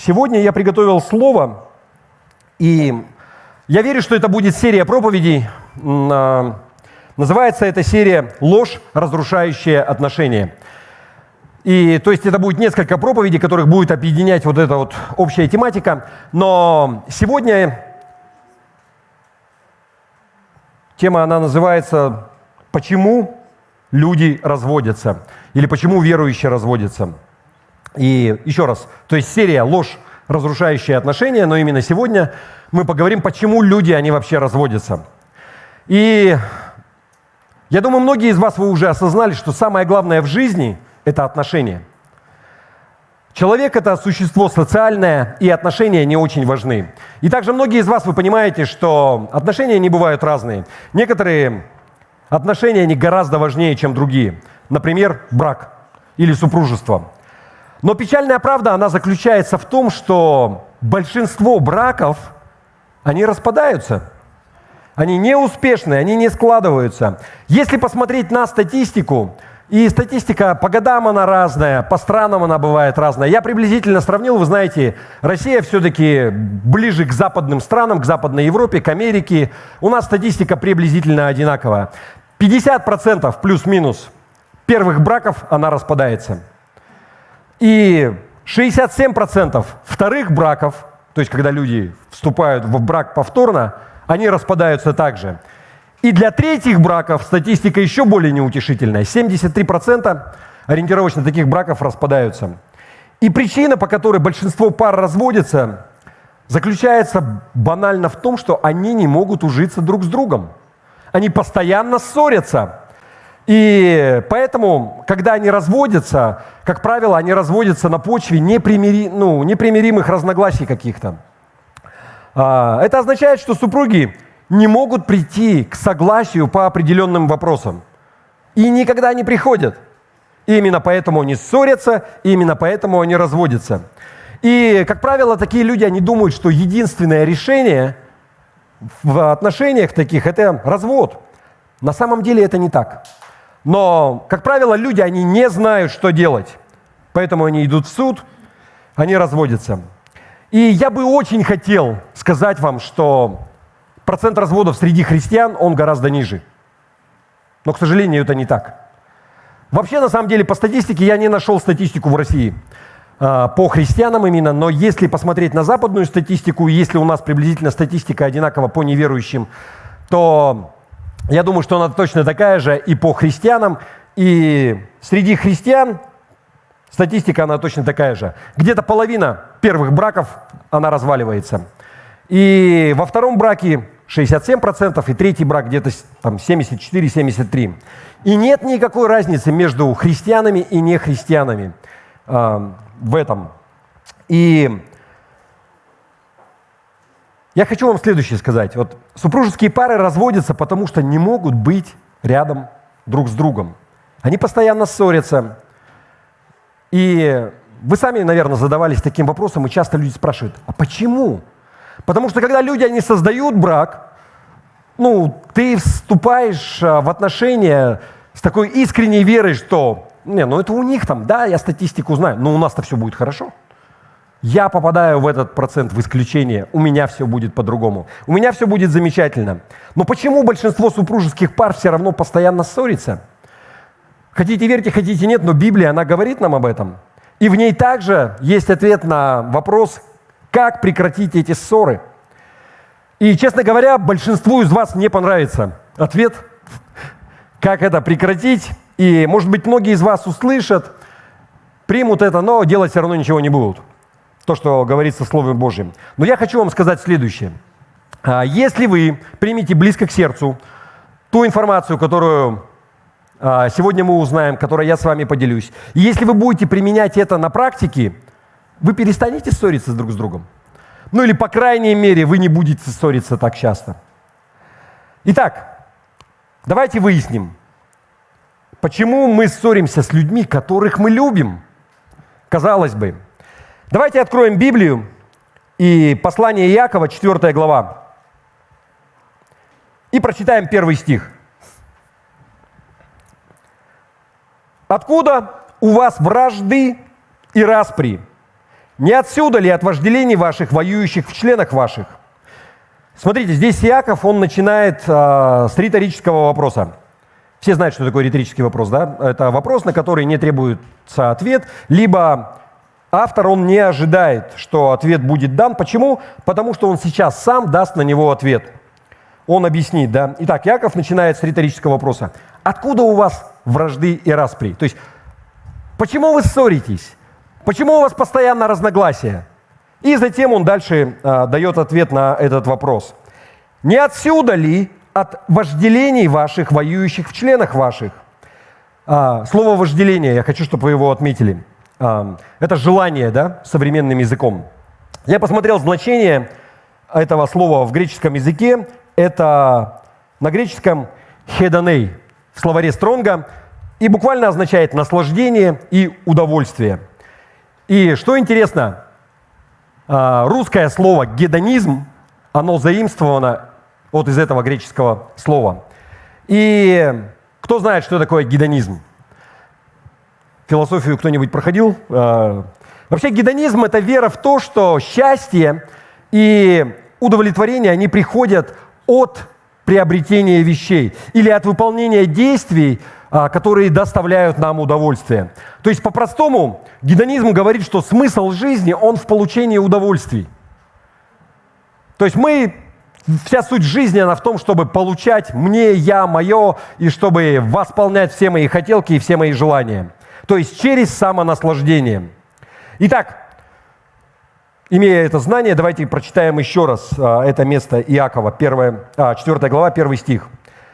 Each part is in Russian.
Сегодня я приготовил слово, и я верю, что это будет серия проповедей. Называется эта серия «Ложь, разрушающая отношения». И то есть это будет несколько проповедей, которых будет объединять вот эта вот общая тематика. Но сегодня тема, она называется «Почему люди разводятся?» или «Почему верующие разводятся?». И еще раз, то есть серия «Ложь, разрушающая отношения», но именно сегодня мы поговорим, почему люди, они вообще разводятся. И я думаю, многие из вас, вы уже осознали, что самое главное в жизни – это отношения. Человек – это существо социальное, и отношения не очень важны. И также многие из вас, вы понимаете, что отношения не бывают разные. Некоторые отношения, они гораздо важнее, чем другие. Например, брак или супружество. Но печальная правда, она заключается в том, что большинство браков, они распадаются. Они неуспешны, они не складываются. Если посмотреть на статистику, и статистика по годам она разная, по странам она бывает разная. Я приблизительно сравнил, вы знаете, Россия все-таки ближе к западным странам, к Западной Европе, к Америке. У нас статистика приблизительно одинаковая. 50% плюс-минус первых браков, она распадается. И 67% вторых браков, то есть когда люди вступают в брак повторно, они распадаются также. И для третьих браков статистика еще более неутешительная. 73% ориентировочно таких браков распадаются. И причина, по которой большинство пар разводятся, заключается банально в том, что они не могут ужиться друг с другом. Они постоянно ссорятся. И поэтому, когда они разводятся, как правило, они разводятся на почве непримиримых разногласий каких-то. Это означает, что супруги не могут прийти к согласию по определенным вопросам. И никогда не приходят. И именно поэтому они ссорятся, и именно поэтому они разводятся. И, как правило, такие люди, они думают, что единственное решение в отношениях таких – это развод. На самом деле это не так. Но, как правило, люди, они не знают, что делать. Поэтому они идут в суд, они разводятся. И я бы очень хотел сказать вам, что процент разводов среди христиан, он гораздо ниже. Но, к сожалению, это не так. Вообще, на самом деле, по статистике я не нашел статистику в России по христианам именно, но если посмотреть на западную статистику, если у нас приблизительно статистика одинакова по неверующим, то я думаю, что она точно такая же и по христианам, и среди христиан статистика, она точно такая же. Где-то половина первых браков, она разваливается. И во втором браке 67%, и третий брак где-то там 74-73%. И нет никакой разницы между христианами и нехристианами в этом. И я хочу вам следующее сказать. Вот супружеские пары разводятся, потому что не могут быть рядом друг с другом. Они постоянно ссорятся. И вы сами, наверное, задавались таким вопросом, и часто люди спрашивают, а почему? Потому что когда люди, они создают брак, ты вступаешь в отношения с такой искренней верой, что, это у них там, да, я статистику знаю, но у нас-то все будет хорошо. Я попадаю в этот процент, в исключение, у меня все будет по-другому. У меня все будет замечательно. Но почему большинство супружеских пар все равно постоянно ссорится? Хотите верьте, хотите нет, но Библия, она говорит нам об этом. И в ней также есть ответ на вопрос, как прекратить эти ссоры. И, честно говоря, большинству из вас не понравится ответ, как это прекратить. И, может быть, многие из вас услышат, примут это, но делать все равно ничего не будут. То, что говорится в Слове Божьем. Но я хочу вам сказать следующее. Если вы примете близко к сердцу ту информацию, которую сегодня мы узнаем, которой я с вами поделюсь, и если вы будете применять это на практике, вы перестанете ссориться друг с другом. Или, по крайней мере, вы не будете ссориться так часто. Итак, давайте выясним, почему мы ссоримся с людьми, которых мы любим. Казалось бы. Давайте откроем Библию и послание Иакова, 4 глава. И прочитаем 1 стих. «Откуда у вас вражды и распри? Не отсюда ли от вожделений ваших, воюющих в членах ваших? Смотрите, здесь Иаков, он начинает с риторического вопроса. Все знают, что такое риторический вопрос, да? Это вопрос, на который не требуется ответ, либо автор, он не ожидает, что ответ будет дан. Почему? Потому что он сейчас сам даст на него ответ. Он объяснит, да? Итак, Иаков начинает с риторического вопроса. Откуда у вас вражды и распри? То есть, почему вы ссоритесь? Почему у вас постоянно разногласия? И затем он дальше дает ответ на этот вопрос. Не отсюда ли от вожделений ваших, воюющих в членах ваших? Слово «вожделение», я хочу, чтобы вы его отметили. Это желание, да, современным языком. Я посмотрел значение этого слова в греческом языке. Это на греческом «хедоней» в словаре Стронга и буквально означает наслаждение и удовольствие. И что интересно, русское слово «гедонизм», оно заимствовано вот из этого греческого слова. И кто знает, что такое гедонизм? Философию кто-нибудь проходил? Вообще гедонизм – это вера в то, что счастье и удовлетворение, они приходят от приобретения вещей или от выполнения действий, которые доставляют нам удовольствие. То есть, по-простому, гедонизм говорит, что смысл жизни, он в получении удовольствий. То есть вся суть жизни, она в том, чтобы получать мне, я, мое, и чтобы восполнять все мои хотелки и все мои желания. То есть через самонаслаждение. Итак, имея это знание, давайте прочитаем еще раз это место Иакова, 4 глава, 1 стих.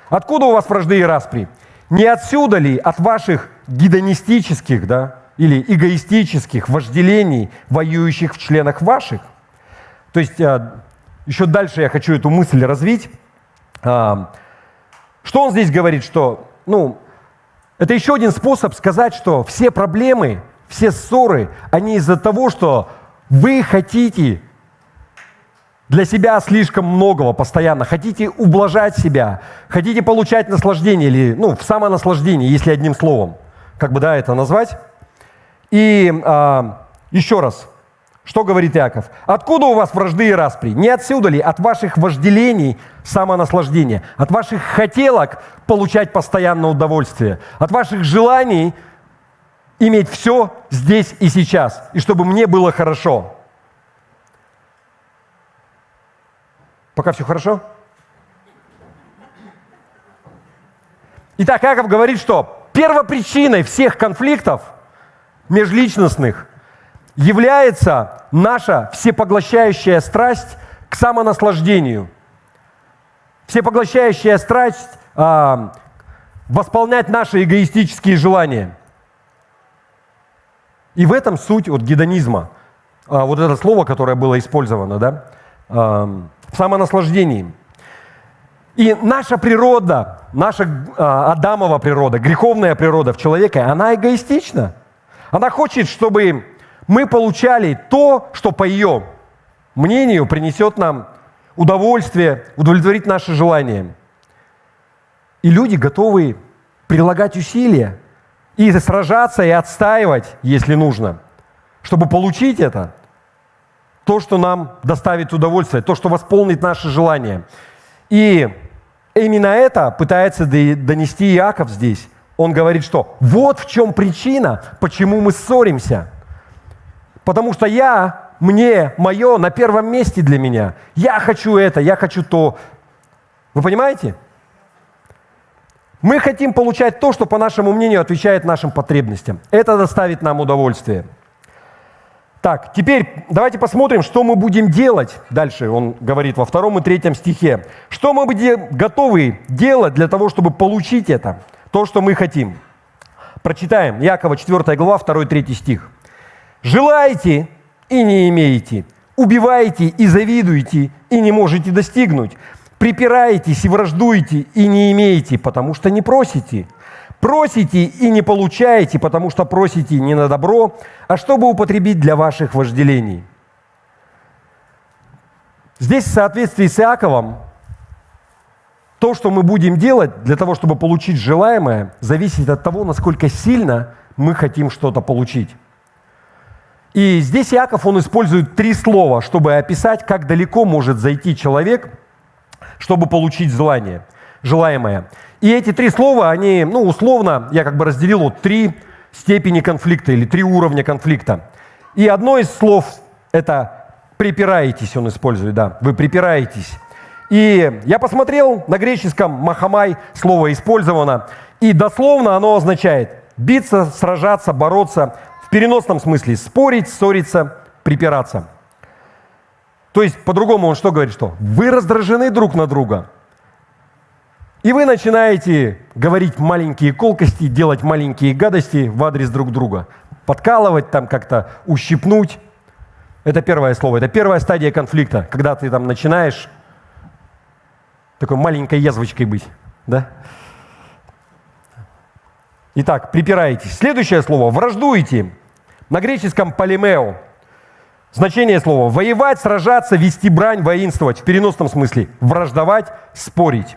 «Откуда у вас вражды и распри? Не отсюда ли от ваших гедонистических, да, или эгоистических вожделений, воюющих в членах ваших?» То есть еще дальше я хочу эту мысль развить. Что он здесь говорит? Что, это еще один способ сказать, что все проблемы, все ссоры, они из-за того, что вы хотите для себя слишком многого постоянно, хотите ублажать себя, хотите получать наслаждение, или, в самонаслаждение, если одним словом, это назвать. И еще раз, что говорит Иаков? «Откуда у вас вражды и распри? Не отсюда ли от ваших вожделений самонаслаждения, от ваших хотелок получать постоянное удовольствие, от ваших желаний иметь все здесь и сейчас, и чтобы мне было хорошо?» Пока все хорошо? Итак, Иаков говорит, что первопричиной всех конфликтов межличностных является наша всепоглощающая страсть к самонаслаждению. Всепоглощающая страсть восполнять наши эгоистические желания. И в этом суть гедонизма. Вот это слово, которое было использовано, да? В самонаслаждении. И наша природа, наша Адамова природа, греховная природа в человеке, она эгоистична. Она хочет, чтобы мы получали то, что по ее мнению принесет нам удовольствие, удовлетворить наши желания. И люди готовы прилагать усилия и сражаться, и отстаивать, если нужно, чтобы получить это. То, что нам доставит удовольствие, то, что восполнит наши желания. И именно это пытается донести Иаков здесь. Он говорит, что вот в чем причина, почему мы ссоримся. Потому что мне, мое на первом месте для меня. Я хочу это, я хочу то. Вы понимаете? Мы хотим получать то, что, по нашему мнению, отвечает нашим потребностям. Это доставит нам удовольствие. Так, теперь давайте посмотрим, что мы будем делать. Дальше он говорит во 2 и 3 стихе. Что мы будем готовы делать для того, чтобы получить это, то, что мы хотим. Прочитаем Иакова 4 глава, 2 и 3 стих. «Желаете и не имеете, убиваете и завидуете и не можете достигнуть, припираетесь и враждуете и не имеете, потому что не просите». Просите и не получаете, потому что просите не на добро, а чтобы употребить для ваших вожделений. Здесь в соответствии с Иаковом то, что мы будем делать для того, чтобы получить желаемое, зависит от того, насколько сильно мы хотим что-то получить. И здесь Иаков, он использует 3 слова, чтобы описать, как далеко может зайти человек, чтобы получить желаемое. И эти 3 слова, они, условно, я как бы разделил вот 3 степени конфликта или 3 уровня конфликта. И одно из слов – это «припираетесь», он использует, да, вы припираетесь. И я посмотрел, на греческом «махамай» слово использовано, и дословно оно означает биться, сражаться, бороться, в переносном смысле спорить, ссориться, припираться. То есть, по-другому он что говорит, что вы раздражены друг на друга, и вы начинаете говорить маленькие колкости, делать маленькие гадости в адрес друг друга, подкалывать, там как-то ущипнуть. Это первое слово, это первая стадия конфликта, когда ты там начинаешь такой маленькой язвочкой быть, да? Итак, припираетесь. Следующее слово – враждуете. На греческом полемео. Значение слова – воевать, сражаться, вести брань, воинствовать. В переносном смысле – враждовать, спорить.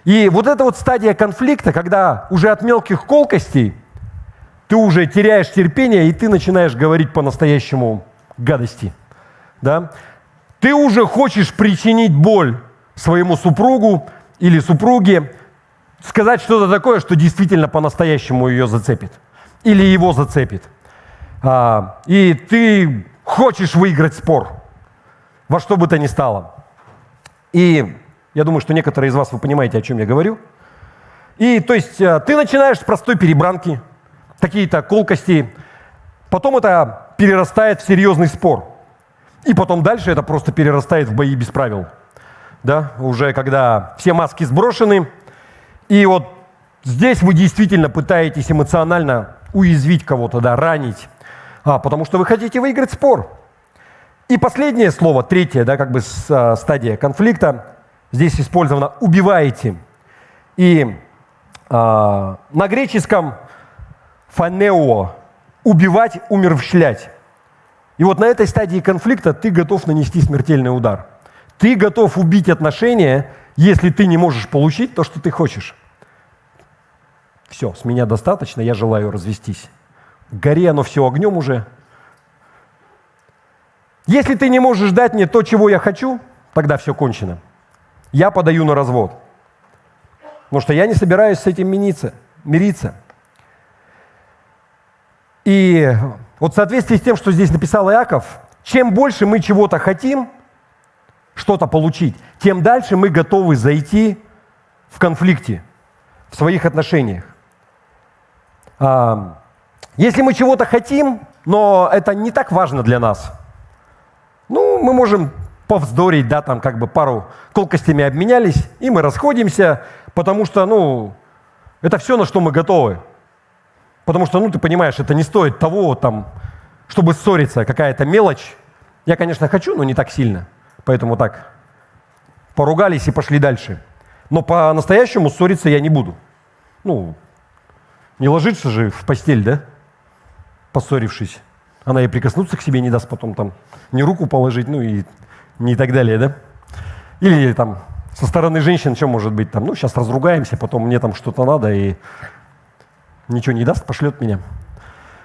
И вот эта вот стадия конфликта, когда уже от мелких колкостей ты уже теряешь терпение, и ты начинаешь говорить по-настоящему гадости. Да? Ты уже хочешь причинить боль своему супругу или супруге, сказать что-то такое, что действительно по-настоящему ее зацепит. Или его зацепит. И ты хочешь выиграть спор. Во что бы то ни стало. И я думаю, что некоторые из вас, вы понимаете, о чем я говорю. И то есть ты начинаешь с простой перебранки, какие-то колкости. Потом это перерастает в серьезный спор. И потом дальше это просто перерастает в бои без правил. Да? Уже когда все маски сброшены. И вот здесь вы действительно пытаетесь эмоционально уязвить кого-то, да, ранить, потому что вы хотите выиграть спор. И последнее слово, третье, да, как бы стадия конфликта, здесь использовано «убиваете». И на греческом «фанео» – «убивать, умерщвлять». И вот на этой стадии конфликта ты готов нанести смертельный удар. Ты готов убить отношения, если ты не можешь получить то, что ты хочешь. Все, с меня достаточно, я желаю развестись. Гори оно все огнем уже. Если ты не можешь дать мне то, чего я хочу, тогда все кончено. Я подаю на развод. Потому что я не собираюсь с этим мириться. И вот в соответствии с тем, что здесь написал Иаков, чем больше мы чего-то хотим, что-то получить, тем дальше мы готовы зайти в конфликте, в своих отношениях. Если мы чего-то хотим, но это не так важно для нас, мы можем повздорить, да, там как бы пару колкостями обменялись, и мы расходимся, потому что, это все, на что мы готовы. Потому что, ты понимаешь, это не стоит того, там, чтобы ссориться, какая-то мелочь. Я, конечно, хочу, но не так сильно. Поэтому так, поругались и пошли дальше. Но по-настоящему ссориться я не буду. Не ложиться же в постель, да, поссорившись. Она и прикоснуться к себе не даст потом, там, не руку положить, и не так далее, да. Или там со стороны женщин что может быть там, сейчас разругаемся, потом мне там что-то надо, и ничего не даст, пошлет меня.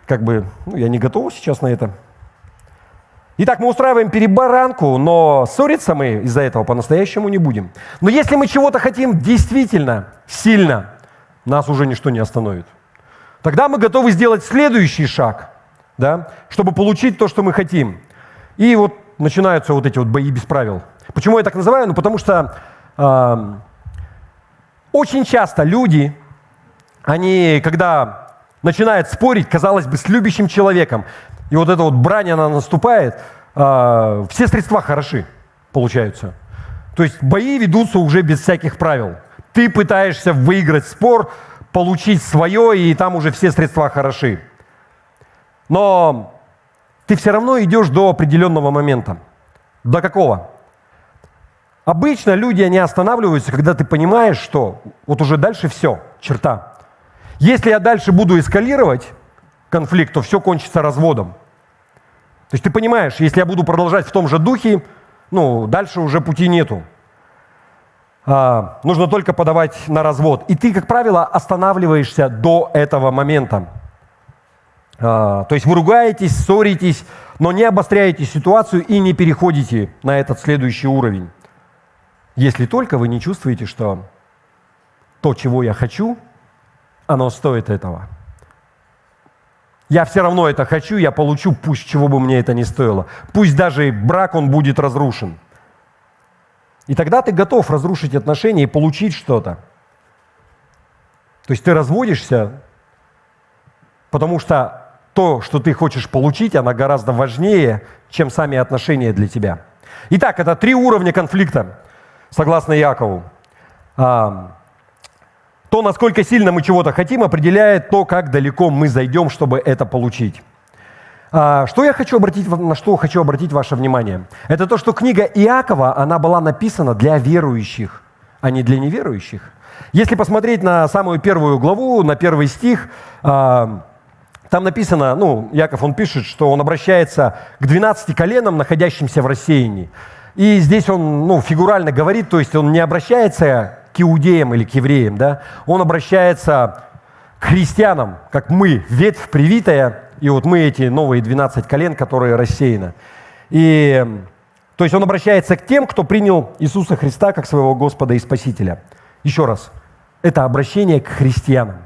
Я не готов сейчас на это. Итак, мы устраиваем перебаранку, но ссориться мы из-за этого по-настоящему не будем. Но если мы чего-то хотим действительно сильно, нас уже ничто не остановит. Тогда мы готовы сделать следующий шаг, да, чтобы получить то, что мы хотим. И вот начинаются вот эти вот бои без правил. Почему я так называю? Потому что очень часто люди, они, когда начинают спорить, казалось бы, с любящим человеком, и вот эта вот брань, она наступает, все средства хороши получаются. То есть бои ведутся уже без всяких правил. Ты пытаешься выиграть спор, получить свое, и там уже все средства хороши. Но ты все равно идешь до определенного момента. До какого? Обычно люди, они останавливаются, когда ты понимаешь, что вот уже дальше все, черта. Если я дальше буду эскалировать конфликт, то все кончится разводом. То есть ты понимаешь, если я буду продолжать в том же духе, дальше уже пути нету. Нужно только подавать на развод. И ты, как правило, останавливаешься до этого момента. То есть вы ругаетесь, ссоритесь, но не обостряете ситуацию и не переходите на этот следующий уровень. Если только вы не чувствуете, что то, чего я хочу, оно стоит этого. Я все равно это хочу, я получу, пусть чего бы мне это ни стоило. Пусть даже брак, он будет разрушен. И тогда ты готов разрушить отношения и получить что-то. То есть ты разводишься, потому что то, что ты хочешь получить, оно гораздо важнее, чем сами отношения для тебя. Итак, это 3 уровня конфликта, согласно Якову. То, насколько сильно мы чего-то хотим, определяет то, как далеко мы зайдем, чтобы это получить. На что хочу обратить ваше внимание? Это то, что книга Иакова, она была написана для верующих, а не для неверующих. Если посмотреть на самую первую главу, на 1 стих, там написано, Иаков, он пишет, что он обращается к 12 коленам, находящимся в рассеянии. И здесь он, фигурально говорит, то есть он не обращается к иудеям или к евреям, да? Он обращается к христианам, как мы, ветвь привитая, и вот мы эти новые 12 колен, которые рассеяны. И, то есть он обращается к тем, кто принял Иисуса Христа как своего Господа и Спасителя. Еще раз, это обращение к христианам,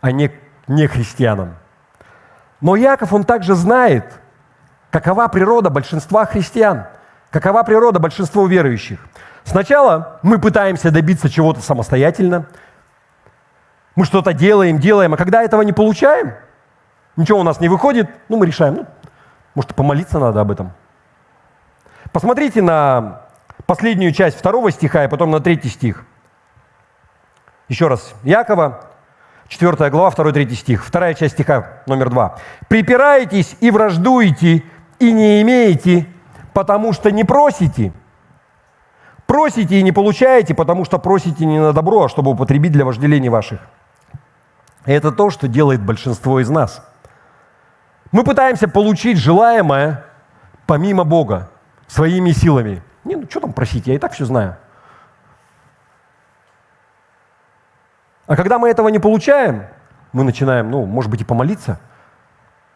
а не к нехристианам. Но Иаков, он также знает, какова природа большинства христиан, какова природа большинства верующих. Сначала мы пытаемся добиться чего-то самостоятельно, мы что-то делаем, а когда этого не получаем, ничего у нас не выходит, мы решаем, может, помолиться надо об этом. Посмотрите на последнюю часть 2 стиха и потом на 3 стих. Еще раз, Иакова, 4 глава, 2-3 стих, 2 часть стиха, номер 2. «Припираетесь и враждуете, и не имеете, потому что не просите. Просите и не получаете, потому что просите не на добро, а чтобы употребить для вожделений ваших». И это то, что делает большинство из нас. Мы пытаемся получить желаемое помимо Бога, своими силами. Что там просить, я и так все знаю. А когда мы этого не получаем, мы начинаем, может быть, и помолиться.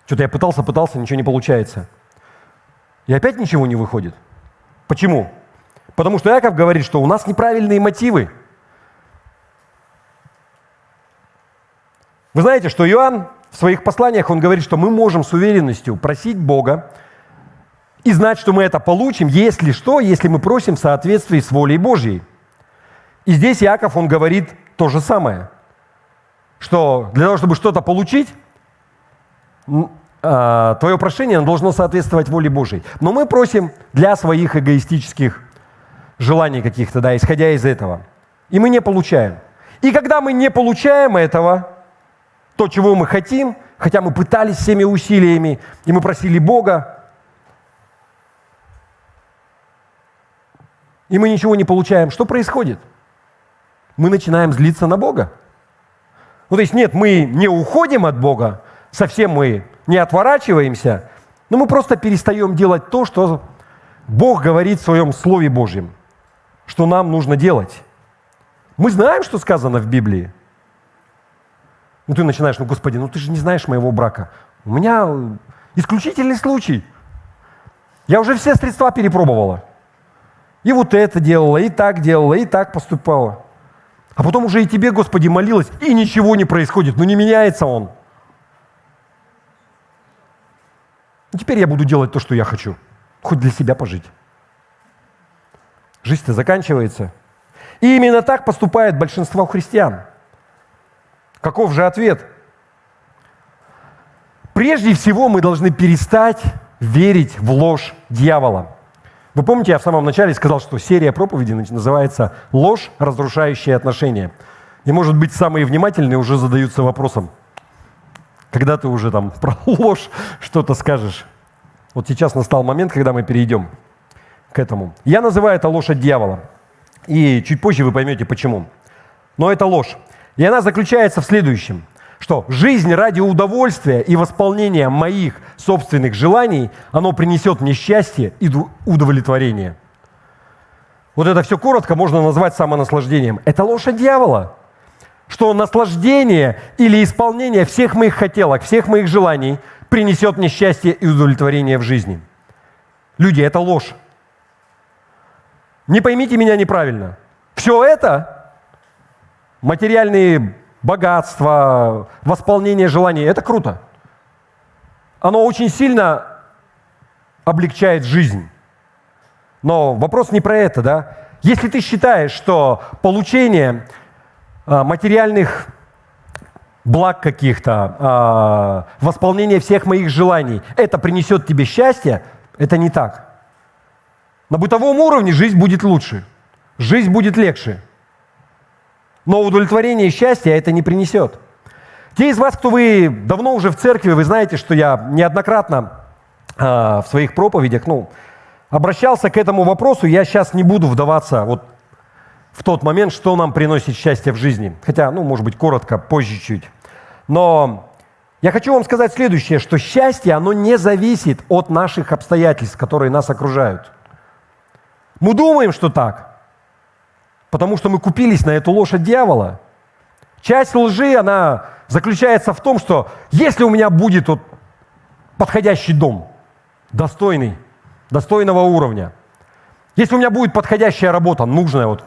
Что-то я пытался, ничего не получается. И опять ничего не выходит. Почему? Потому что Иаков говорит, что у нас неправильные мотивы. Вы знаете, что Иоанн в своих посланиях, он говорит, что мы можем с уверенностью просить Бога и знать, что мы это получим, если мы просим в соответствии с волей Божьей. И здесь Иаков, он говорит то же самое, что для того, чтобы что-то получить, твое прошение должно соответствовать воле Божьей. Но мы просим для своих эгоистических желаний каких-то, исходя из этого. И мы не получаем. И когда мы не получаем этого, то, чего мы хотим, хотя мы пытались всеми усилиями, и мы просили Бога, и мы ничего не получаем, что происходит? Мы начинаем злиться на Бога. То есть нет, мы не уходим от Бога, совсем мы не отворачиваемся, но мы просто перестаем делать то, что Бог говорит в своем Слове Божьем, что нам нужно делать. Мы знаем, что сказано в Библии. Ты начинаешь, Господи, ты же не знаешь моего брака. У меня исключительный случай. Я уже все средства перепробовала. И вот это делала, и так поступала. А потом уже и тебе, Господи, молилась, и ничего не происходит, не меняется он. Теперь я буду делать то, что я хочу, хоть для себя пожить. Жизнь-то заканчивается. И именно так поступает большинство христиан. Каков же ответ? Прежде всего мы должны перестать верить в ложь дьявола. Вы помните, я в самом начале сказал, что серия проповедей называется «Ложь, разрушающая отношения». И, может быть, самые внимательные уже задаются вопросом, когда ты уже про ложь что-то скажешь. Вот сейчас настал момент, когда мы перейдем к этому. Я называю это ложь от дьявола. И чуть позже вы поймете, почему. Но это ложь. И она заключается в следующем, что жизнь ради удовольствия и восполнения моих собственных желаний, оно принесет мне счастье и удовлетворение. Вот это все коротко можно назвать самонаслаждением. Это ложь от дьявола. Что наслаждение или исполнение всех моих хотелок, всех моих желаний принесет мне счастье и удовлетворение в жизни. Люди, это ложь. Не поймите меня неправильно. Все это, материальные богатства, восполнение желаний, это круто. Оно очень сильно облегчает жизнь. Но вопрос не про это, да? Если ты считаешь, что получение материальных благ каких-то, восполнение всех моих желаний, это принесет тебе счастье, это не так. На бытовом уровне жизнь будет лучше, жизнь будет легче. Но удовлетворение и счастье это не принесет. Те из вас, кто вы давно уже в церкви, вы знаете, что я неоднократно в своих проповедях обращался к этому вопросу. Я сейчас не буду вдаваться вот в тот момент, что нам приносит счастье в жизни. Хотя, может быть, коротко, позже чуть. Но я хочу вам сказать следующее, что счастье, оно не зависит от наших обстоятельств, которые нас окружают. Мы думаем, что так, потому что мы купились на эту ложь от дьявола. Часть лжи, она заключается в том, что если у меня будет подходящий дом, достойного уровня, если у меня будет подходящая работа, нужная,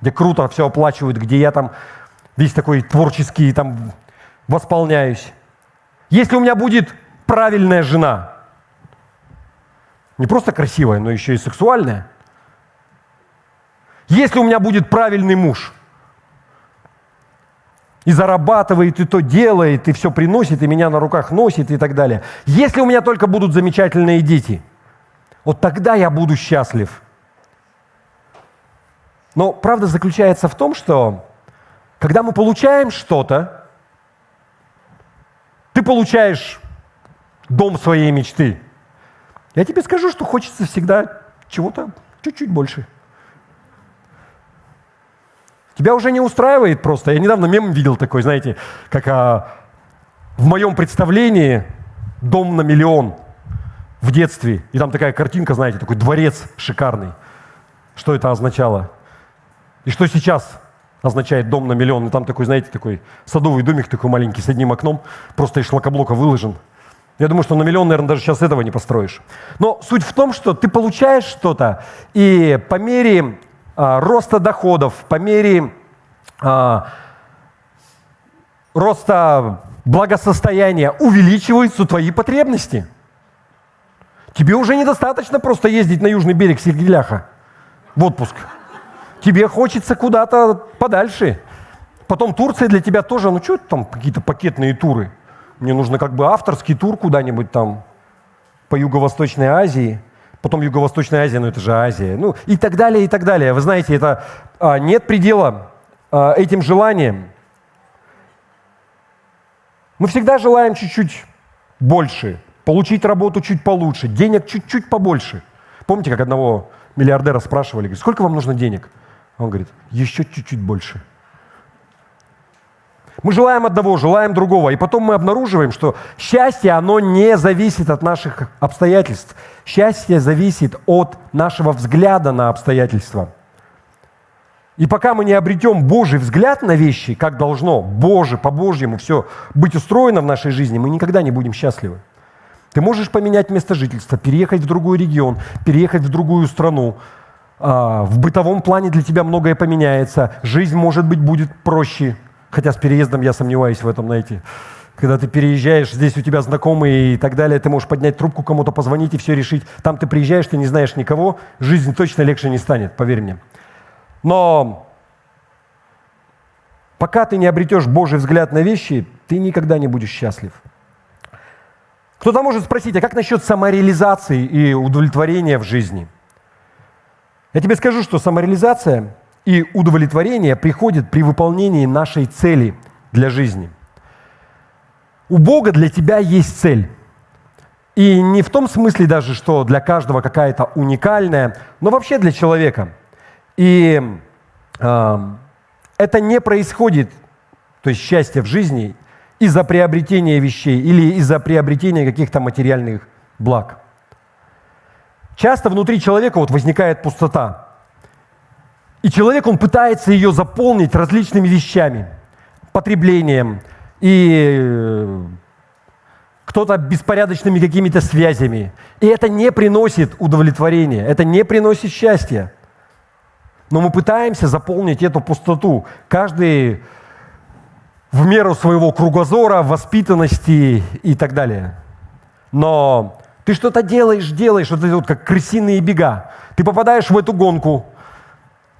где круто все оплачивают, где я там весь такой творческий, там восполняюсь, если у меня будет правильная жена, не просто красивая, но еще и сексуальная, если у меня будет правильный муж, и зарабатывает, и то делает, и все приносит, и меня на руках носит, и так далее. Если у меня только будут замечательные дети, вот тогда я буду счастлив. Но правда заключается в том, что когда мы получаем что-то, ты получаешь дом своей мечты. Я тебе скажу, что хочется всегда чего-то чуть-чуть больше. Тебя уже не устраивает просто. Я недавно мем видел такой, знаете, как в моем представлении дом на миллион в детстве. И там такая картинка, знаете, такой дворец шикарный. Что это означало? И что сейчас означает дом на миллион? И там такой, знаете, такой садовый домик такой маленький с одним окном, просто из шлакоблока выложен. Я думаю, что на миллион, наверное, даже сейчас этого не построишь. Но суть в том, что ты получаешь что-то, и по мере роста доходов, по мере роста благосостояния увеличиваются твои потребности. Тебе уже недостаточно просто ездить на южный берег Сергеляха в отпуск. Тебе хочется куда-то подальше. Потом Турция для тебя тоже, что это там какие-то пакетные туры? Мне нужно авторский тур куда-нибудь там по Юго-Восточной Азии. Потом Юго-Восточная Азия, это же Азия. И так далее, и так далее. Вы знаете, это нет предела этим желаниям. Мы всегда желаем чуть-чуть больше, получить работу чуть получше, денег чуть-чуть побольше. Помните, как одного миллиардера спрашивали, говорит, сколько вам нужно денег? Он говорит, еще чуть-чуть больше. Мы желаем одного, желаем другого, и потом мы обнаруживаем, что счастье, оно не зависит от наших обстоятельств. Счастье зависит от нашего взгляда на обстоятельства. И пока мы не обретем Божий взгляд на вещи, как должно, по-божьему все быть устроено в нашей жизни, мы никогда не будем счастливы. Ты можешь поменять место жительства, переехать в другой регион, переехать в другую страну. В бытовом плане для тебя многое поменяется. Жизнь, может быть, будет проще. Хотя с переездом я сомневаюсь в этом, знаете. Когда ты переезжаешь, здесь у тебя знакомые и так далее, ты можешь поднять трубку, кому-то позвонить и все решить. Там ты приезжаешь, ты не знаешь никого, жизнь точно легче не станет, поверь мне. Но пока ты не обретешь Божий взгляд на вещи, ты никогда не будешь счастлив. Кто-то может спросить, а как насчет самореализации и удовлетворения в жизни? Я тебе скажу, что самореализация и удовлетворение приходят при выполнении нашей цели для жизни. У Бога для тебя есть цель. И не в том смысле даже, что для каждого какая-то уникальная, но вообще для человека. И это не происходит, то есть счастье в жизни, из-за приобретения вещей или из-за приобретения каких-то материальных благ. Часто внутри человека возникает пустота. И человек, он пытается ее заполнить различными вещами, потреблением. И кто-то беспорядочными какими-то связями. И это не приносит удовлетворения, это не приносит счастья. Но мы пытаемся заполнить эту пустоту. Каждый в меру своего кругозора, воспитанности и так далее. Но ты что-то делаешь, вот это вот как крысиные бега. Ты попадаешь в эту гонку,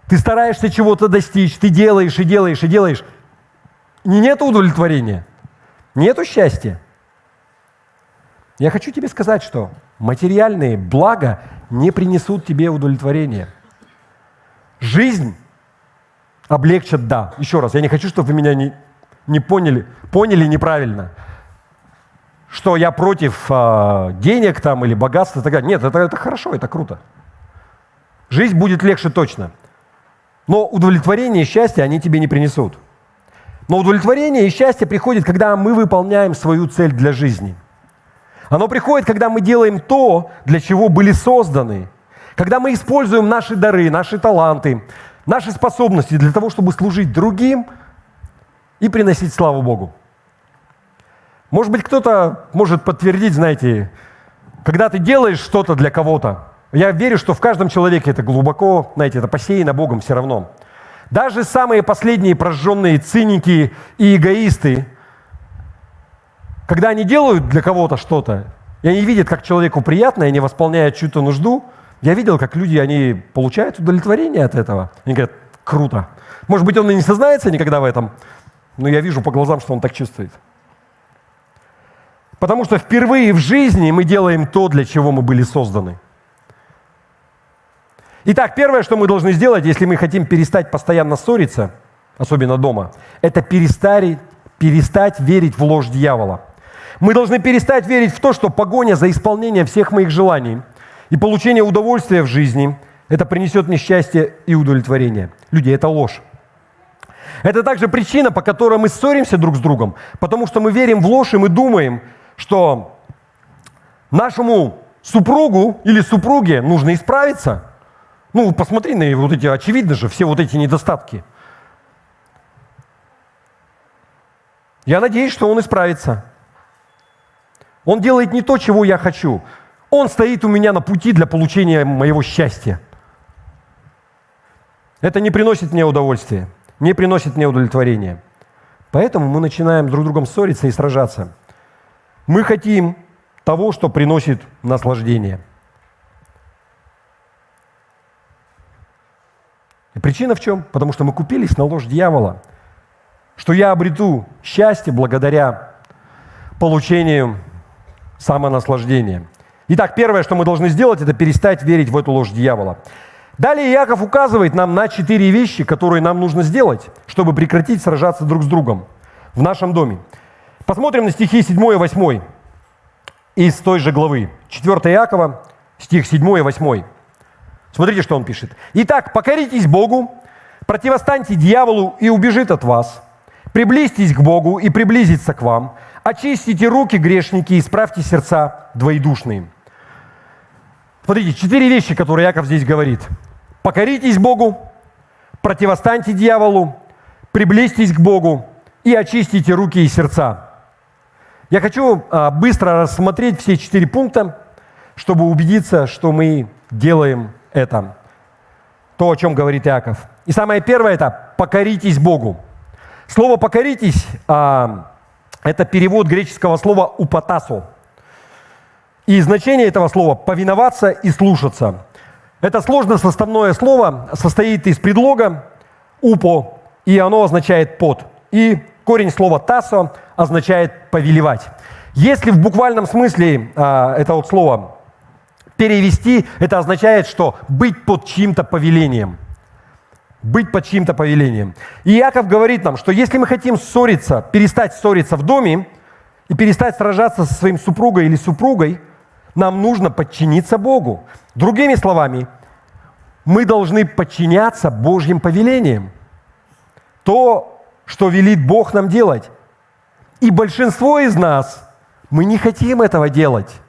ты стараешься чего-то достичь, ты делаешь и делаешь и делаешь. И нет удовлетворения, нету счастья. Я хочу тебе сказать, что материальные блага не принесут тебе удовлетворения. Жизнь облегчат, да. Еще раз, я не хочу, чтобы вы меня не поняли неправильно, что я против денег там или богатства и так далее. Нет, это хорошо, это круто. Жизнь будет легче точно. Но удовлетворение и счастье они тебе не принесут. Но удовлетворение и счастье приходит, когда мы выполняем свою цель для жизни. Оно приходит, когда мы делаем то, для чего были созданы. Когда мы используем наши дары, наши таланты, наши способности для того, чтобы служить другим и приносить славу Богу. Может быть, кто-то может подтвердить, знаете, когда ты делаешь что-то для кого-то, я верю, что в каждом человеке это глубоко, знаете, это посеяно Богом все равно. Даже самые последние прожженные циники и эгоисты, когда они делают для кого-то что-то, и они видят, как человеку приятно, и они восполняют чью-то нужду, я видел, как люди, они получают удовлетворение от этого. Они говорят, круто. Может быть, он и не сознается никогда в этом, но я вижу по глазам, что он так чувствует. Потому что впервые в жизни мы делаем то, для чего мы были созданы. Итак, первое, что мы должны сделать, если мы хотим перестать постоянно ссориться, особенно дома, это перестать верить в ложь дьявола. Мы должны перестать верить в то, что погоня за исполнением всех моих желаний и получение удовольствия в жизни – это принесет мне счастье и удовлетворение. Люди, это ложь. Это также причина, по которой мы ссоримся друг с другом, потому что мы верим в ложь, и мы думаем, что нашему супругу или супруге нужно исправиться. Ну, посмотри на вот эти, очевидно же, все вот эти недостатки. Я надеюсь, что он исправится. Он делает не то, чего я хочу. Он стоит у меня на пути для получения моего счастья. Это не приносит мне удовольствия, не приносит мне удовлетворения. Поэтому мы начинаем друг с другом ссориться и сражаться. Мы хотим того, что приносит наслаждение. И причина в чем? Потому что мы купились на ложь дьявола, что я обрету счастье благодаря получению самонаслаждения. Итак, первое, что мы должны сделать, это перестать верить в эту ложь дьявола. Далее Иаков указывает нам на 4 вещи, которые нам нужно сделать, чтобы прекратить сражаться друг с другом в нашем доме. Посмотрим на стихи 7 и 8 из той же главы. 4 Иакова, стих 7 и 8. Смотрите, что он пишет. «Итак, покоритесь Богу, противостаньте дьяволу, и убежит от вас. Приблизьтесь к Богу, и приблизится к вам. Очистите руки, грешники, и исправьте сердца двоедушные». Смотрите, 4 вещи, которые Иаков здесь говорит. Покоритесь Богу, противостаньте дьяволу, приблизьтесь к Богу и очистите руки и сердца. Я хочу быстро рассмотреть все 4 пункта, чтобы убедиться, что мы делаем это. То, о чем говорит Иаков. И самое первое – это «покоритесь Богу». Слово «покоритесь» – это перевод греческого слова «употасо». И значение этого слова – повиноваться и слушаться. Это сложносоставное слово состоит из предлога «упо», и оно означает «под». И корень слова «тасо» означает «повелевать». Если в буквальном смысле это вот слово перевести, это означает, что быть под чьим-то повелением. Быть под чьим-то повелением. И Иаков говорит нам, что если мы хотим ссориться, перестать ссориться в доме и перестать сражаться со своим супругой или супругой, нам нужно подчиниться Богу. Другими словами, мы должны подчиняться Божьим повелениям. То, что велит Бог нам делать. И большинство из нас, мы не хотим этого делать.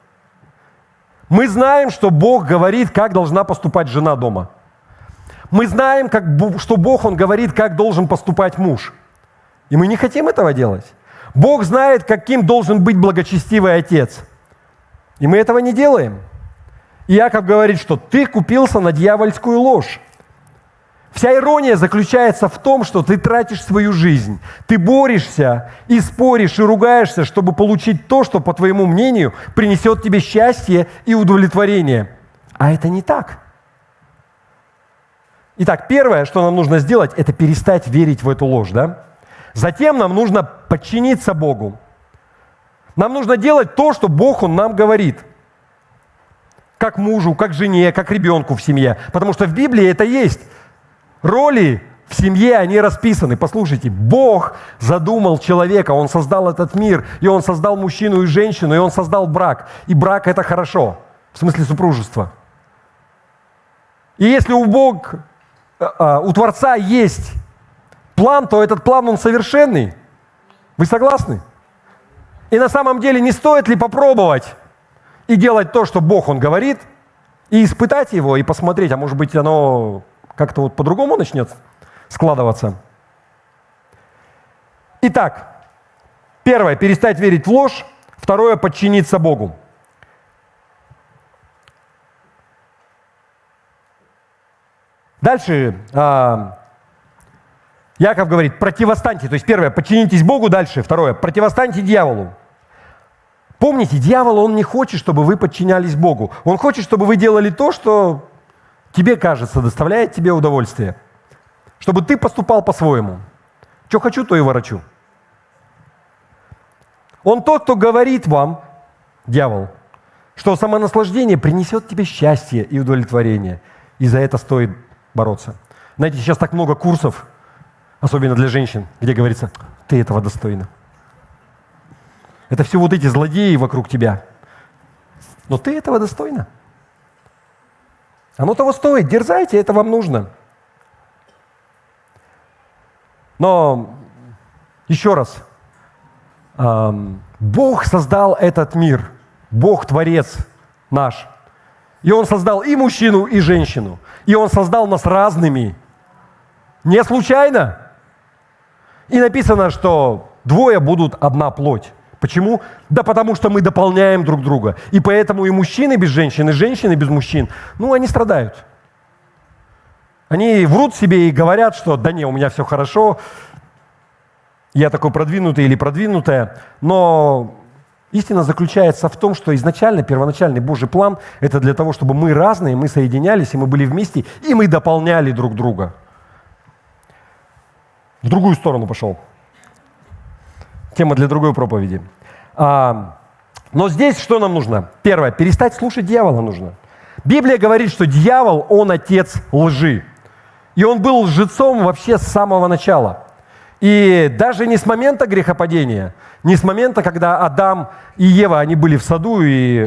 Мы знаем, что Бог говорит, как должна поступать жена дома. Мы знаем, что Бог, Он говорит, как должен поступать муж. И мы не хотим этого делать. Бог знает, каким должен быть благочестивый отец. И мы этого не делаем. И Иаков говорит, что ты купился на дьявольскую ложь. Вся ирония заключается в том, что ты тратишь свою жизнь, ты борешься и споришь, и ругаешься, чтобы получить то, что, по твоему мнению, принесет тебе счастье и удовлетворение. А это не так. Итак, первое, что нам нужно сделать, это перестать верить в эту ложь, да? Затем нам нужно подчиниться Богу. Нам нужно делать то, что Бог, Он нам говорит. Как мужу, как жене, как ребенку в семье. Потому что в Библии это есть. Роли в семье, они расписаны. Послушайте, Бог задумал человека, Он создал этот мир, и Он создал мужчину и женщину, и Он создал брак. И брак – это хорошо, в смысле супружества. И если у Творца есть план, то этот план, он совершенный. Вы согласны? И на самом деле не стоит ли попробовать и делать то, что Бог, Он говорит, и испытать его, и посмотреть, а может быть, оно как-то вот по-другому начнет складываться. Итак, первое – перестать верить в ложь. Второе – подчиниться Богу. Дальше Иаков говорит, противостаньте. То есть первое – подчинитесь Богу. Дальше второе – противостаньте дьяволу. Помните, дьявол, он не хочет, чтобы вы подчинялись Богу. Он хочет, чтобы вы делали то, что тебе кажется, доставляет тебе удовольствие. Чтобы ты поступал по-своему. Что хочу, то и ворочу. Он тот, кто говорит вам, дьявол, что самонаслаждение принесет тебе счастье и удовлетворение. И за это стоит бороться. Знаете, сейчас так много курсов, особенно для женщин, где говорится, ты этого достойна. Это все вот эти злодеи вокруг тебя. Но ты этого достойна. Оно того стоит. Дерзайте, это вам нужно. Но еще раз. Бог создал этот мир. Бог Творец наш. И Он создал и мужчину, и женщину. И Он создал нас разными. Не случайно. И написано, что двое будут одна плоть. Почему? Да потому что мы дополняем друг друга. И поэтому и мужчины без женщин, и женщины без мужчин, они страдают. Они врут себе и говорят, что да не, у меня все хорошо, я такой продвинутый или продвинутая. Но истина заключается в том, что изначально, первоначальный Божий план – это для того, чтобы мы разные, мы соединялись, и мы были вместе, и мы дополняли друг друга. В другую сторону пошел. Тема для другой проповеди. Но здесь что нам нужно? Первое, перестать слушать дьявола нужно. Библия говорит, что дьявол, он отец лжи. И он был лжецом вообще с самого начала. И даже не с момента грехопадения, не с момента, когда Адам и Ева, они были в саду, и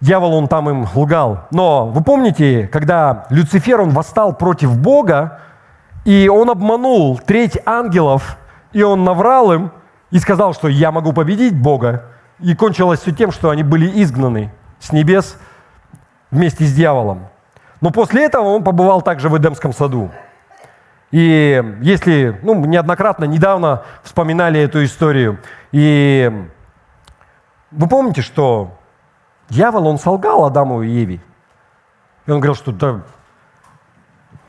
дьявол, он там им лгал. Но вы помните, когда Люцифер, он восстал против Бога, и он обманул треть ангелов, и он наврал им и сказал, что я могу победить Бога. И кончилось все тем, что они были изгнаны с небес вместе с дьяволом. Но после этого он побывал также в Эдемском саду. И если, неоднократно, недавно вспоминали эту историю. И вы помните, что дьявол, он солгал Адаму и Еве. И он говорил, что да,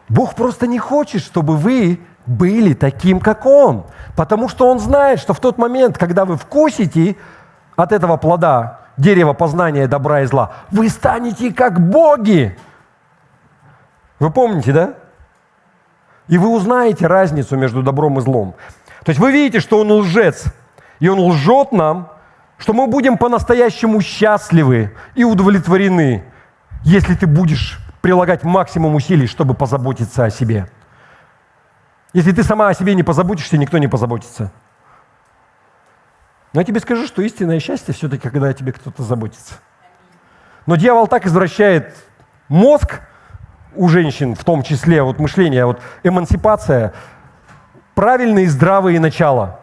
Бог просто не хочет, чтобы вы были таким, как Он. Потому что Он знает, что в тот момент, когда вы вкусите от этого плода, дерева познания добра и зла, вы станете как боги. Вы помните, да? И вы узнаете разницу между добром и злом. То есть вы видите, что Он лжец, и Он лжет нам, что мы будем по-настоящему счастливы и удовлетворены, если ты будешь прилагать максимум усилий, чтобы позаботиться о себе. Если ты сама о себе не позаботишься, никто не позаботится. Но я тебе скажу, что истинное счастье все-таки, когда о тебе кто-то заботится. Но дьявол так извращает мозг у женщин, в том числе мышление, эмансипация, правильные здравые начала.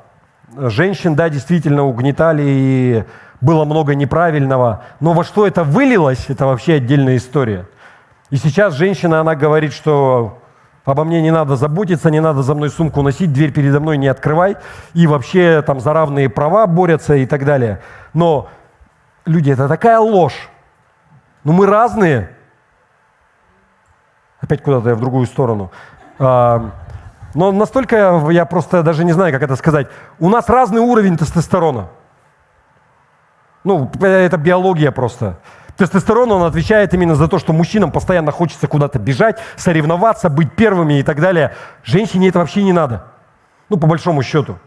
Женщин, да, действительно угнетали, и было много неправильного. Но во что это вылилось, это вообще отдельная история. И сейчас женщина, она говорит, что обо мне не надо заботиться, не надо за мной сумку носить, дверь передо мной не открывай, и вообще там за равные права борются и так далее. Но, люди, это такая ложь. Ну мы разные. Опять куда-то я в другую сторону. Но настолько, я просто даже не знаю, как это сказать. У нас разный уровень тестостерона. Ну, это биология просто. Тестостерон, он отвечает именно за то, что мужчинам постоянно хочется куда-то бежать, соревноваться, быть первыми и так далее. Женщине это вообще не надо. Ну, по большому счету.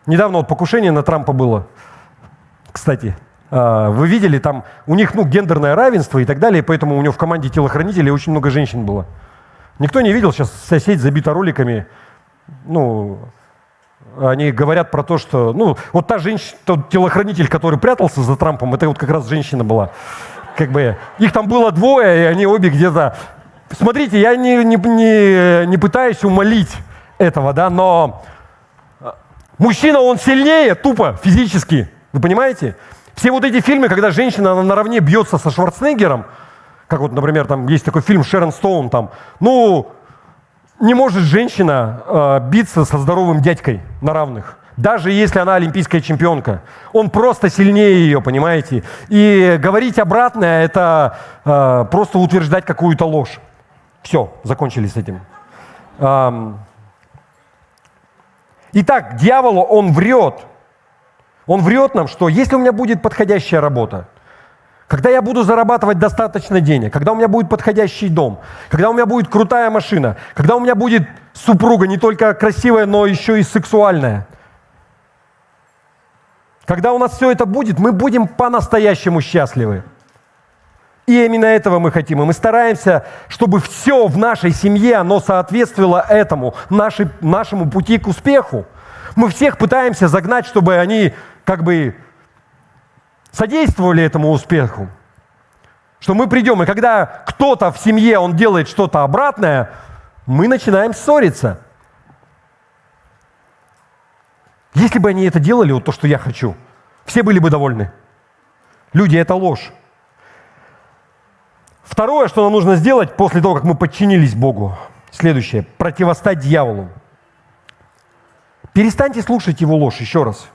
Недавно вот покушение на Трампа было. Кстати, вы видели, там у них гендерное равенство и так далее, поэтому у него в команде телохранителей очень много женщин было. Никто не видел, сейчас вся сеть забита роликами. Они говорят про то, что, вот та женщина, тот телохранитель, который прятался за Трампом, это вот как раз женщина была. Как бы, их там было двое, и они обе где-то... Смотрите, я не пытаюсь умолить этого, да, но мужчина, он сильнее, тупо, физически. Вы понимаете? Все вот эти фильмы, когда женщина наравне бьется со Шварценеггером, как вот, например, там есть такой фильм Шерон Стоун, там, не может женщина биться со здоровым дядькой на равных, даже если она олимпийская чемпионка. Он просто сильнее ее, понимаете? И говорить обратное – это просто утверждать какую-то ложь. Все, закончили с этим. Итак, дьяволу он врет. Он врет нам, что если у меня будет подходящая работа, когда я буду зарабатывать достаточно денег, когда у меня будет подходящий дом, когда у меня будет крутая машина, когда у меня будет супруга не только красивая, но еще и сексуальная. Когда у нас все это будет, мы будем по-настоящему счастливы. И именно этого мы хотим. И мы стараемся, чтобы все в нашей семье, оно соответствовало этому, нашему пути к успеху. Мы всех пытаемся загнать, чтобы они как бы содействовали этому успеху. Что мы придем, и когда кто-то в семье, он делает что-то обратное, мы начинаем ссориться. Если бы они это делали, вот то, что я хочу, все были бы довольны. Люди, это ложь. Второе, что нам нужно сделать после того, как мы подчинились Богу, следующее – противостать дьяволу. Перестаньте слушать его ложь, еще раз.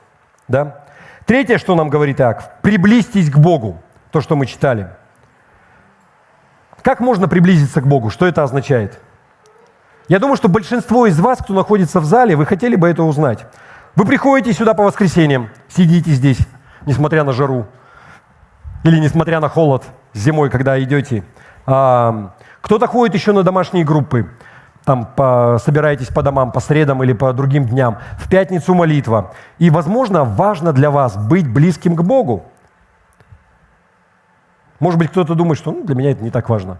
Да? Третье, что нам говорит Иаков – приблизьтесь к Богу, то, что мы читали. Как можно приблизиться к Богу? Что это означает? Я думаю, что большинство из вас, кто находится в зале, вы хотели бы это узнать. Вы приходите сюда по воскресеньям, сидите здесь, несмотря на жару, или несмотря на холод зимой, когда идете. Кто-то ходит еще на домашние группы, там собираетесь по домам, по средам или по другим дням. В пятницу молитва. И, возможно, важно для вас быть близким к Богу. Может быть, кто-то думает, что для меня это не так важно.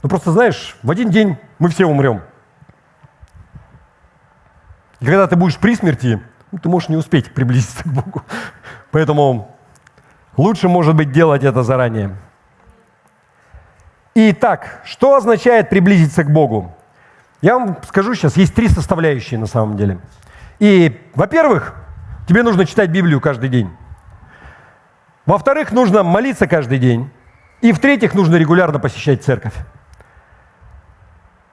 Но просто, знаешь, в один день мы все умрем. И когда ты будешь при смерти, ты можешь не успеть приблизиться к Богу. Поэтому лучше, может быть, делать это заранее. Итак, что означает приблизиться к Богу? Я вам скажу сейчас, есть 3 составляющие на самом деле. И, во-первых, тебе нужно читать Библию каждый день. Во-вторых, нужно молиться каждый день. И, в-третьих, нужно регулярно посещать церковь.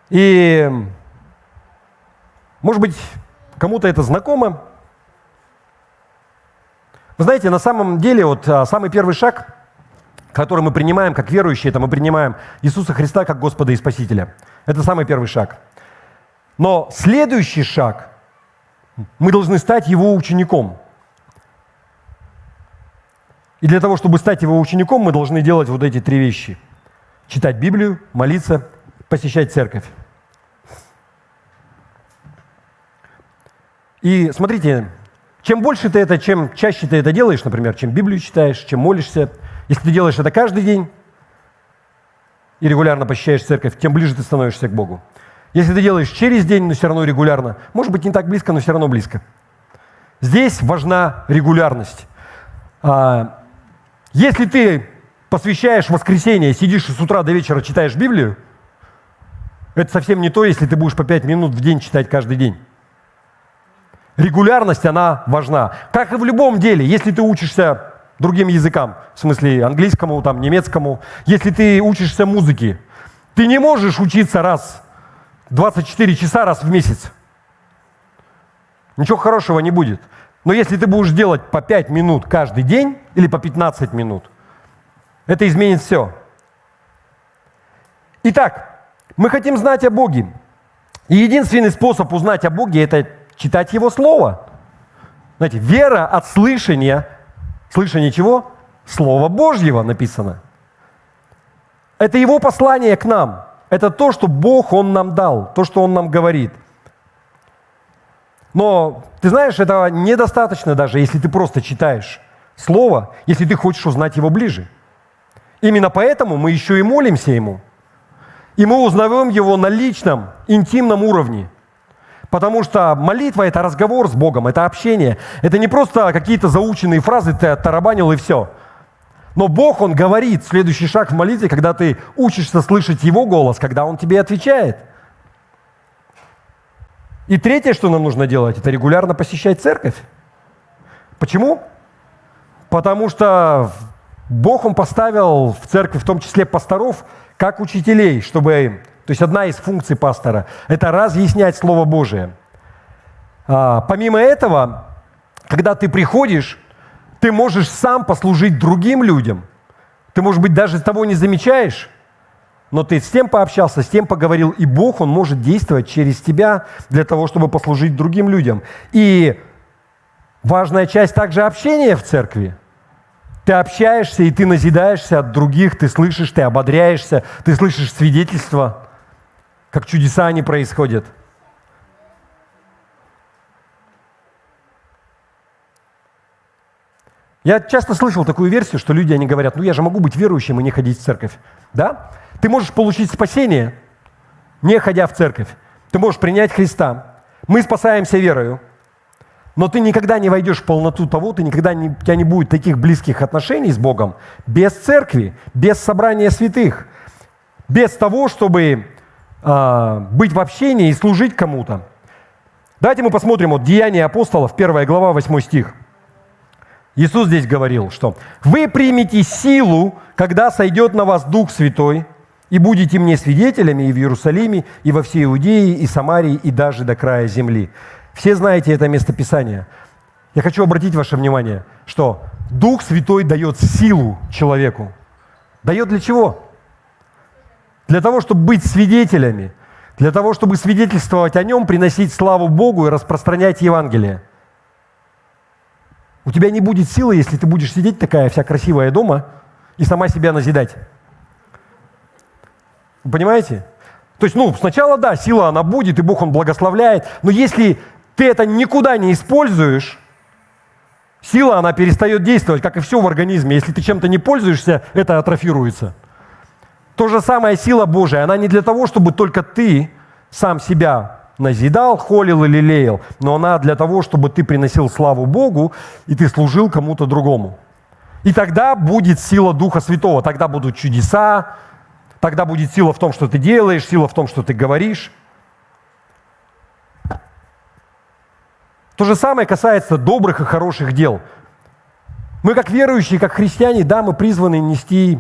И, может быть, кому-то это знакомо. Вы знаете, на самом деле, вот самый первый шаг, который мы принимаем как верующие, это мы принимаем Иисуса Христа как Господа и Спасителя. Это самый первый шаг. Но следующий шаг, мы должны стать Его учеником. И для того, чтобы стать Его учеником, мы должны делать вот эти 3 вещи. Читать Библию, молиться, посещать церковь. И смотрите, чем больше ты это, чем чаще ты это делаешь, например, чем Библию читаешь, чем молишься, если ты делаешь это каждый день и регулярно посещаешь церковь, тем ближе ты становишься к Богу. Если ты делаешь через день, но все равно регулярно, может быть, не так близко, но все равно близко. Здесь важна регулярность. Если ты посвящаешь воскресенье, сидишь и с утра до вечера читаешь Библию, это совсем не то, если ты будешь по 5 минут в день читать каждый день. Регулярность, она важна. Как и в любом деле, если ты учишься другим языкам, в смысле английскому, там, немецкому, если ты учишься музыке, ты не можешь учиться раз 24 часа раз в месяц. Ничего хорошего не будет. Но если ты будешь делать по 5 минут каждый день или по 15 минут, это изменит все. Итак, мы хотим знать о Боге. И единственный способ узнать о Боге – это читать Его Слово. Знаете, вера от слышания. Слышание чего? Слова Божьего написано. Это Его послание к нам. Это то, что Бог, Он нам дал, то, что Он нам говорит. Но, ты знаешь, этого недостаточно даже, если ты просто читаешь Слово, если ты хочешь узнать Его ближе. Именно поэтому мы еще и молимся Ему. И мы узнаем Его на личном, интимном уровне. Потому что молитва – это разговор с Богом, это общение. Это не просто какие-то заученные фразы, ты оттарабанил и все. Но Бог, Он говорит. Следующий шаг в молитве, когда ты учишься слышать Его голос, когда Он тебе отвечает. И третье, что нам нужно делать, это регулярно посещать церковь. Почему? Потому что Бог, Он поставил в церковь, в том числе пасторов, как учителей, чтобы... То есть одна из функций пастора – это разъяснять Слово Божие. Помимо этого, когда ты приходишь, ты можешь сам послужить другим людям. Ты, может быть, даже того не замечаешь, но ты с тем пообщался, с тем поговорил, и Бог, Он может действовать через тебя для того, чтобы послужить другим людям. И важная часть также общения в церкви. Ты общаешься, и ты назидаешься от других, ты слышишь, ты ободряешься, ты слышишь свидетельства, как чудеса они происходят. Я часто слышал такую версию, что люди, они говорят, я же могу быть верующим и не ходить в церковь. Да? Ты можешь получить спасение, не ходя в церковь. Ты можешь принять Христа. Мы спасаемся верою. Но ты никогда не войдешь в полноту того, у тебя не будет таких близких отношений с Богом без церкви, без собрания святых, без того, чтобы быть в общении и служить кому-то. Давайте мы посмотрим Деяния апостолов, 1 глава, 8 стих. Иисус здесь говорил, что «Вы примете силу, когда сойдет на вас Дух Святой, и будете мне свидетелями и в Иерусалиме, и во всей Иудее, и Самарии, и даже до края земли». Все знаете это местописание. Я хочу обратить ваше внимание, что Дух Святой дает силу человеку. Дает для чего? Для того, чтобы быть свидетелями, для того, чтобы свидетельствовать о Нем, приносить славу Богу и распространять Евангелие. У тебя не будет силы, если ты будешь сидеть такая вся красивая дома и сама себя назидать. Вы понимаете? То есть, сначала, да, сила она будет, и Бог, Он благословляет, но если ты это никуда не используешь, сила, она перестает действовать, как и все в организме. Если ты чем-то не пользуешься, это атрофируется. То же самое сила Божия, она не для того, чтобы только ты сам себя назидал, холил или лелеял, но она для того, чтобы ты приносил славу Богу, и ты служил кому-то другому. И тогда будет сила Духа Святого, тогда будут чудеса, тогда будет сила в том, что ты делаешь, сила в том, что ты говоришь. То же самое касается добрых и хороших дел. Мы, как верующие, как христиане, да, мы призваны нести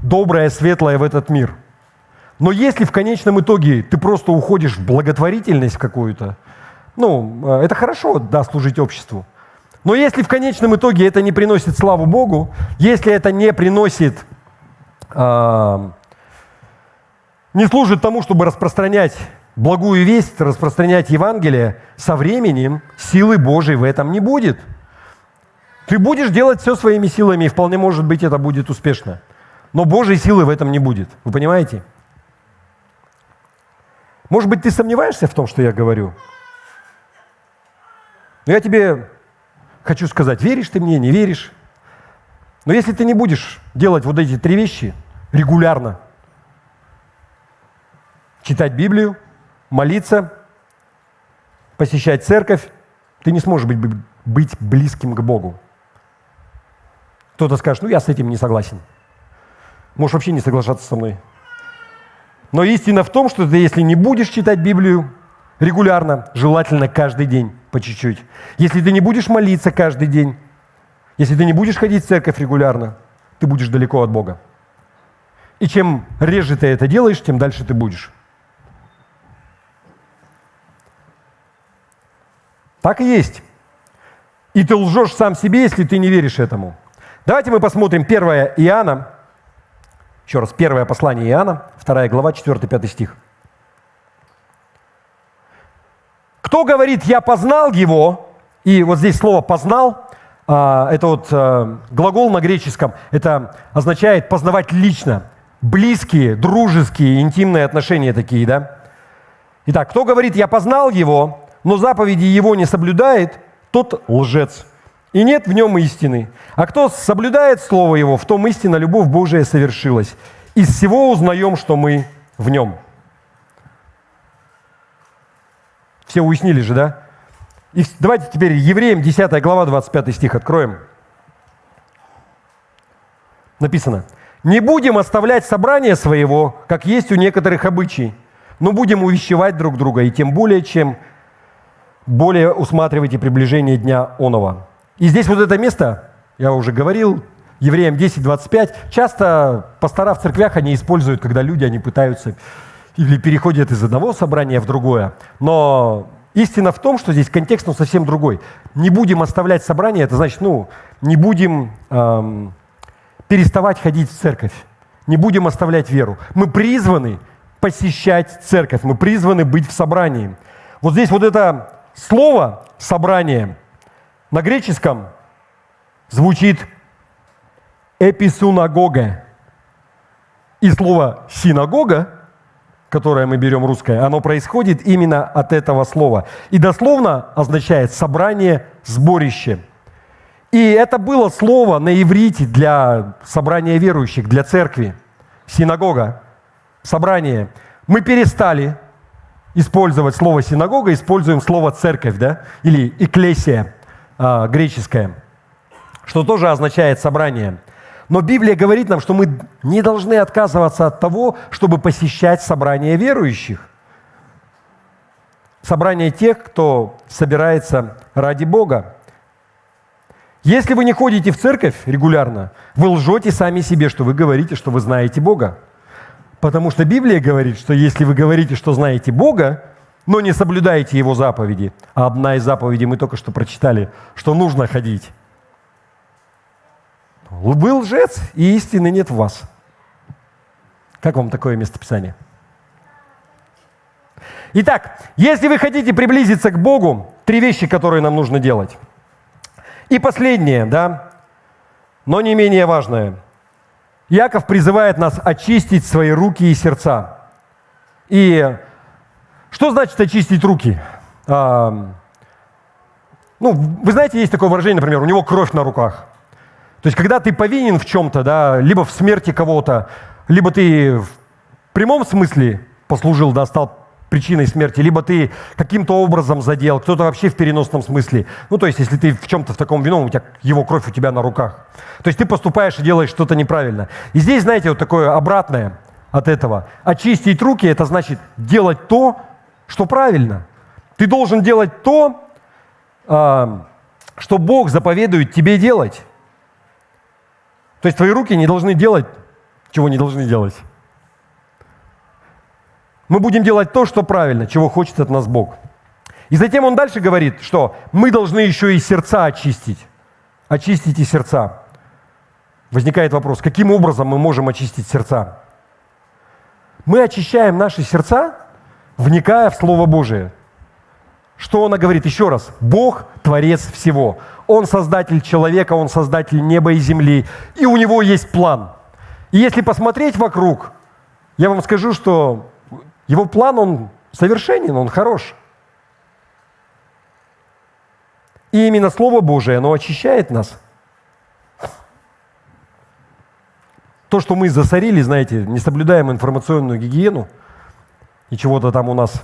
доброе, светлое в этот мир. Но если в конечном итоге ты просто уходишь в благотворительность какую-то, это хорошо, да, служить обществу. Но если в конечном итоге это не приносит славу Богу, если это не приносит, не служит тому, чтобы распространять благую весть, распространять Евангелие, со временем силы Божией в этом не будет. Ты будешь делать все своими силами, и вполне может быть это будет успешно. Но Божьей силы в этом не будет. Вы понимаете? Может быть, ты сомневаешься в том, что я говорю? Но я тебе хочу сказать, веришь ты мне, не веришь. Но если ты не будешь делать вот эти 3 вещи регулярно, читать Библию, молиться, посещать церковь, ты не сможешь быть близким к Богу. Кто-то скажет, я с этим не согласен. Можешь вообще не соглашаться со мной. Но истина в том, что ты, если не будешь читать Библию регулярно, желательно каждый день по чуть-чуть, если ты не будешь молиться каждый день, если ты не будешь ходить в церковь регулярно, ты будешь далеко от Бога. И чем реже ты это делаешь, тем дальше ты будешь. Так и есть. И ты лжешь сам себе, если ты не веришь этому. Давайте мы посмотрим 1 Иоанна, еще раз, 1 послание Иоанна, 2 глава, 4-5 стих. Кто говорит, я познал его, и вот здесь слово «познал», это вот глагол на греческом, это означает познавать лично, близкие, дружеские, интимные отношения такие, да? Итак, кто говорит, я познал его, но заповеди его не соблюдает, тот лжец, и нет в нем истины. А кто соблюдает слово его, в том истина, любовь Божия совершилась. Из всего узнаем, что мы в нем. Все уяснили же, да? И давайте теперь Евреям 10 глава, 25 стих откроем. Написано: «Не будем оставлять собрание своего, как есть у некоторых обычай, но будем увещевать друг друга, и тем более, чем более усматривайте приближение дня оного». И здесь вот это место, я уже говорил, Евреям 10:25, часто пастора в церквях они используют, когда люди, они пытаются или переходят из одного собрания в другое. Но истина в том, что здесь контекст совсем другой. Не будем оставлять собрание, это значит, не будем переставать ходить в церковь, не будем оставлять веру. Мы призваны посещать церковь, мы призваны быть в собрании. Вот здесь вот это слово «собрание» на греческом звучит «эписунагога». И слово «синагога», которое мы берем русское, оно происходит именно от этого слова. И дословно означает «собрание, сборище». И это было слово на иврите для собрания верующих, для церкви. Синагога, собрание. Мы перестали использовать слово «синагога», используем слово «церковь», да? Или «экклесия» греческое, что тоже означает «собрание». Но Библия говорит нам, что мы не должны отказываться от того, чтобы посещать собрания верующих. Собрания тех, кто собирается ради Бога. Если вы не ходите в церковь регулярно, вы лжете сами себе, что вы говорите, что вы знаете Бога. Потому что Библия говорит, что если вы говорите, что знаете Бога, но не соблюдаете Его заповеди, а одна из заповедей мы только что прочитали, что нужно ходить, вы лжец, и истины нет в вас. Как вам такое местописание? Итак, если вы хотите приблизиться к Богу, 3 вещи, которые нам нужно делать. И последнее, да, но не менее важное. Иаков призывает нас очистить свои руки и сердца. И что значит очистить руки? Вы знаете, есть такое выражение, например, у него кровь на руках. То есть, когда ты повинен в чем-то, да, либо в смерти кого-то, либо ты в прямом смысле послужил, да, стал причиной смерти, либо ты каким-то образом задел, кто-то вообще в переносном смысле. То есть, если ты в чем-то в таком виновен, у тебя его кровь у тебя на руках. То есть, ты поступаешь и делаешь что-то неправильно. И здесь, знаете, вот такое обратное от этого. Очистить руки – это значит делать то, что правильно. Ты должен делать то, что Бог заповедует тебе делать. То есть твои руки не должны делать, чего не должны делать. Мы будем делать то, что правильно, чего хочет от нас Бог. И затем он дальше говорит, что мы должны еще и сердца очистить. Очистить и сердца. Возникает вопрос, каким образом мы можем очистить сердца? Мы очищаем наши сердца, вникая в Слово Божие. Что оно говорит? Еще раз. Бог – Творец всего. Он создатель человека, Он создатель неба и земли. И у Него есть план. И если посмотреть вокруг, я вам скажу, что Его план, он совершенен, он хорош. И именно Слово Божие, оно очищает нас. То, что мы засорили, знаете, не соблюдаем информационную гигиену, и чего-то там у нас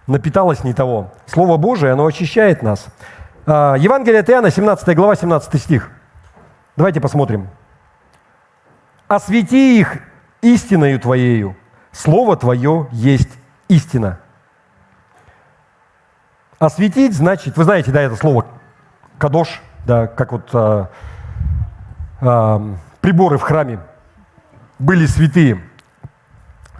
напиталось не того. Слово Божие, оно очищает нас. Евангелие от Иоанна, 17 глава, 17 стих. Давайте посмотрим. «Освети их истиною Твоею, Слово Твое есть истина». Осветить значит, вы знаете, да, это слово «кадош», да, как вот приборы в храме были святые.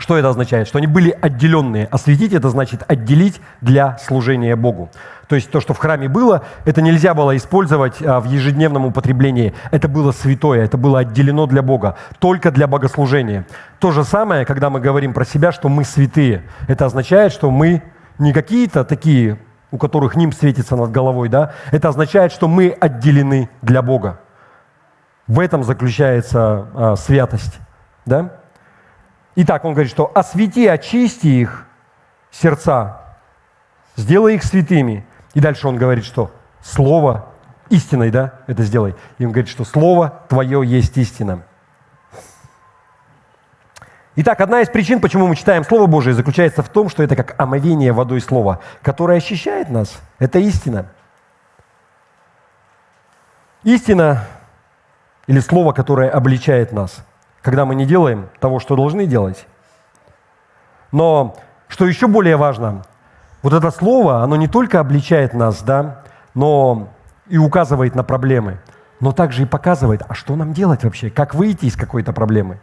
Что это означает? Что они были отделенные. Осветить — это значит отделить для служения Богу. То есть то, что в храме было, это нельзя было использовать в ежедневном употреблении. Это было святое, это было отделено для Бога, только для богослужения. То же самое, когда мы говорим про себя, что мы святые. Это означает, что мы не какие-то такие, у которых нимб светится над головой, да? Это означает, что мы отделены для Бога. В этом заключается святость, да? Итак, он говорит, что освети, очисти их сердца, сделай их святыми. И дальше он говорит, что слово истиной, да, это сделай. И он говорит, что слово твое есть истина. Итак, одна из причин, почему мы читаем Слово Божие, заключается в том, что это как омовение водой слова, которое очищает нас. Это истина. Истина или слово, которое обличает нас, когда мы не делаем того, что должны делать. Но, что еще более важно, вот это слово, оно не только обличает нас, да, но и указывает на проблемы, но также и показывает, а что нам делать вообще, как выйти из какой-то проблемы.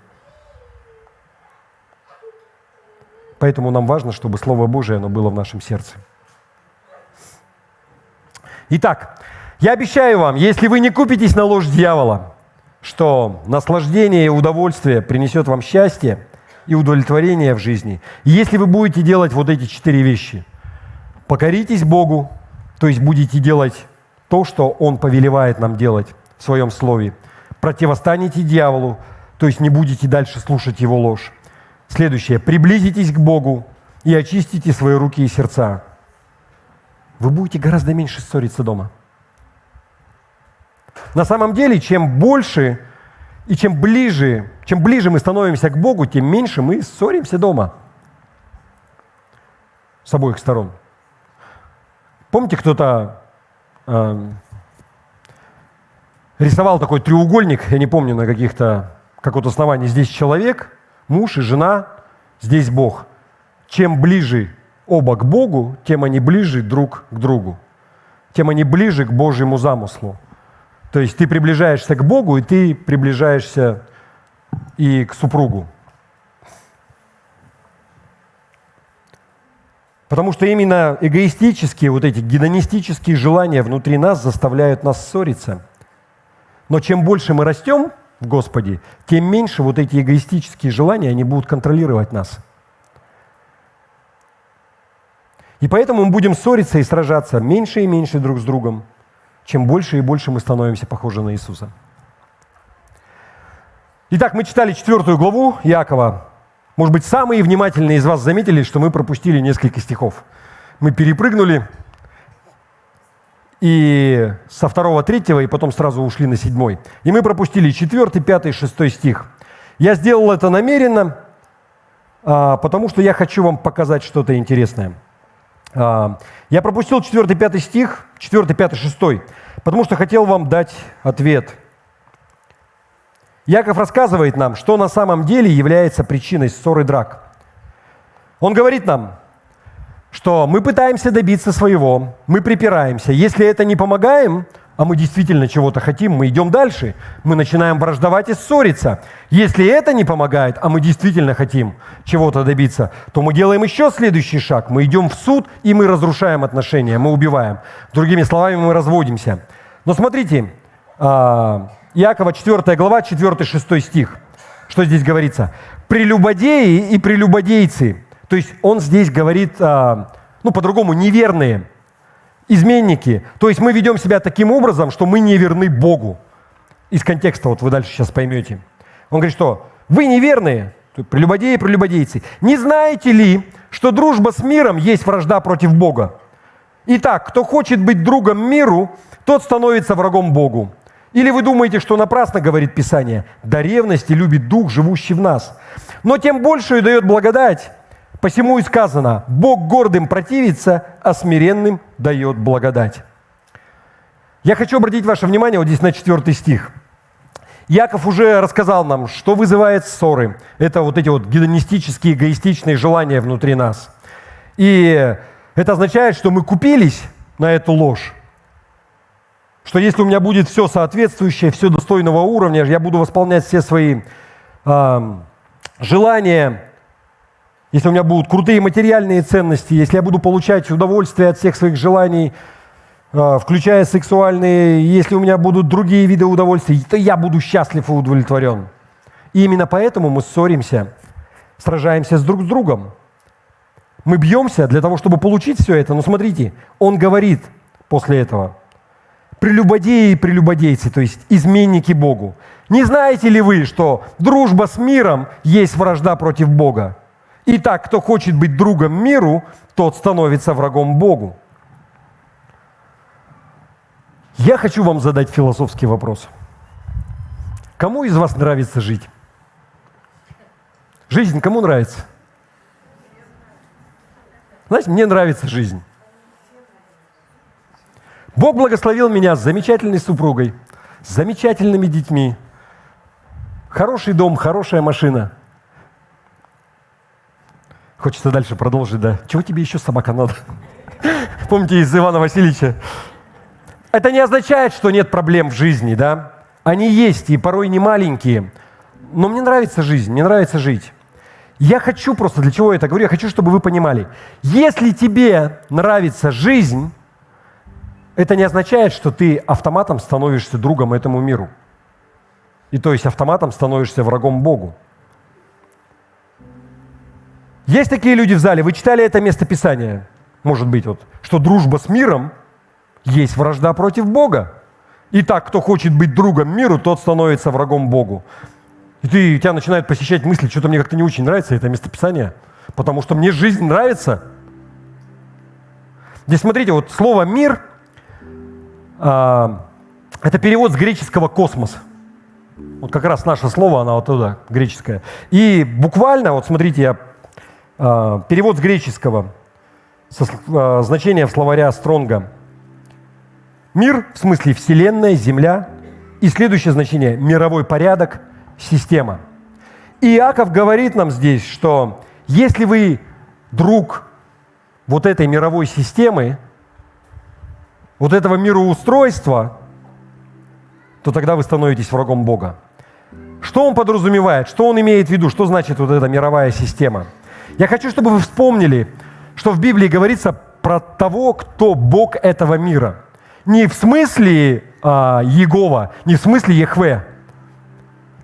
Поэтому нам важно, чтобы Слово Божие, оно было в нашем сердце. Итак, я обещаю вам, если вы не купитесь на ложь дьявола, что наслаждение и удовольствие принесет вам счастье и удовлетворение в жизни. И если вы будете делать вот эти 4 вещи, покоритесь Богу, то есть будете делать то, что Он повелевает нам делать в Своем Слове, противостанете дьяволу, то есть не будете дальше слушать его ложь. Следующее. Приблизитесь к Богу и очистите свои руки и сердца. Вы будете гораздо меньше ссориться дома. На самом деле, чем больше и чем ближе мы становимся к Богу, тем меньше мы ссоримся дома. С обоих сторон. Помните, кто-то рисовал такой треугольник, я не помню, на каком-то основании. Здесь человек, муж и жена, здесь Бог. Чем ближе оба к Богу, тем они ближе друг к другу. Тем они ближе к Божьему замыслу. То есть ты приближаешься к Богу, и ты приближаешься и к супругу. Потому что именно эгоистические, вот эти гедонистические желания внутри нас заставляют нас ссориться. Но чем больше мы растем в Господе, тем меньше вот эти эгоистические желания, они будут контролировать нас. И поэтому мы будем ссориться и сражаться меньше и меньше друг с другом, чем больше и больше мы становимся похожи на Иисуса. Итак, мы читали 4 главу Иакова. Может быть, самые внимательные из вас заметили, что мы пропустили несколько стихов. Мы перепрыгнули и со 2, 3, и потом сразу ушли на 7. И мы пропустили 4, 5, 6 стих. Я сделал это намеренно, потому что я хочу вам показать что-то интересное. Я пропустил 4, 5 стих, 4, 5, 6, потому что хотел вам дать ответ. Иаков рассказывает нам, что на самом деле является причиной ссор и драк. Он говорит нам, что мы пытаемся добиться своего, мы припираемся. Если это не помогаем, а мы действительно чего-то хотим, мы идем дальше, мы начинаем враждовать и ссориться. Если это не помогает, а мы действительно хотим чего-то добиться, то мы делаем еще следующий шаг. Мы идем в суд, и мы разрушаем отношения, мы убиваем. Другими словами, мы разводимся. Но смотрите, Иакова 4 глава, 4-6 стих. Что здесь говорится? Прелюбодеи и прелюбодейцы. То есть он здесь говорит, по-другому, неверные, изменники. То есть мы ведем себя таким образом, что мы не верны Богу. Из контекста, вот вы дальше сейчас поймете. Он говорит, что вы неверные, прелюбодеи и прелюбодейцы. Не знаете ли, что дружба с миром есть вражда против Бога? Итак, кто хочет быть другом миру, тот становится врагом Богу. Или вы думаете, что напрасно говорит Писание? До ревности любит Дух, живущий в нас. Но тем большую дает благодать. Посему и сказано, Бог гордым противится, а смиренным дает благодать. Я хочу обратить ваше внимание вот здесь на 4 стих. Иаков уже рассказал нам, что вызывает ссоры. Это вот эти вот гедонистические, эгоистичные желания внутри нас. И это означает, что мы купились на эту ложь. Что если у меня будет все соответствующее, все достойного уровня, я буду восполнять все свои желания, если у меня будут крутые материальные ценности, если я буду получать удовольствие от всех своих желаний, включая сексуальные, если у меня будут другие виды удовольствий, то я буду счастлив и удовлетворен. И именно поэтому мы ссоримся, сражаемся друг с другом. Мы бьемся для того, чтобы получить все это. Но смотрите, он говорит после этого: прелюбодеи и прелюбодейцы, то есть изменники Богу. Не знаете ли вы, что дружба с миром есть вражда против Бога? Итак, кто хочет быть другом миру, тот становится врагом Богу. Я хочу вам задать философский вопрос. Кому из вас нравится жить? Жизнь кому нравится? Знаете, мне нравится жизнь. Бог благословил меня с замечательной супругой, с замечательными детьми. Хороший дом, хорошая машина. Хочется дальше продолжить, да? Чего тебе еще, собака, надо? Помните из Ивана Васильевича? Это не означает, что нет проблем в жизни, да? Они есть, и порой не маленькие. Но мне нравится жизнь, мне нравится жить. Я хочу просто, для чего я это говорю, я хочу, чтобы вы понимали. Если тебе нравится жизнь, это не означает, что ты автоматом становишься другом этому миру. И то есть автоматом становишься врагом Богу. Есть такие люди в зале, вы читали это местописание, может быть, вот, что дружба с миром есть вражда против Бога. Итак, кто хочет быть другом миру, тот становится врагом Богу. И тебя начинают посещать мысли, что-то мне как-то не очень нравится это местописание, потому что мне жизнь нравится. Здесь смотрите, вот слово «мир» это перевод с греческого «космос». Вот как раз наше слово, оно оттуда, греческое. И буквально, вот смотрите, я перевод с греческого, значение в словаре Стронга. Мир, в смысле вселенная, земля. И следующее значение – мировой порядок, система. И Иаков говорит нам здесь, что если вы друг вот этой мировой системы, вот этого мироустройства, то тогда вы становитесь врагом Бога. Что он подразумевает? Что он имеет в виду? Что значит вот эта мировая система? Я хочу, чтобы вы вспомнили, что в Библии говорится про того, кто Бог этого мира. Не в смысле Иегова, не в смысле Яхве,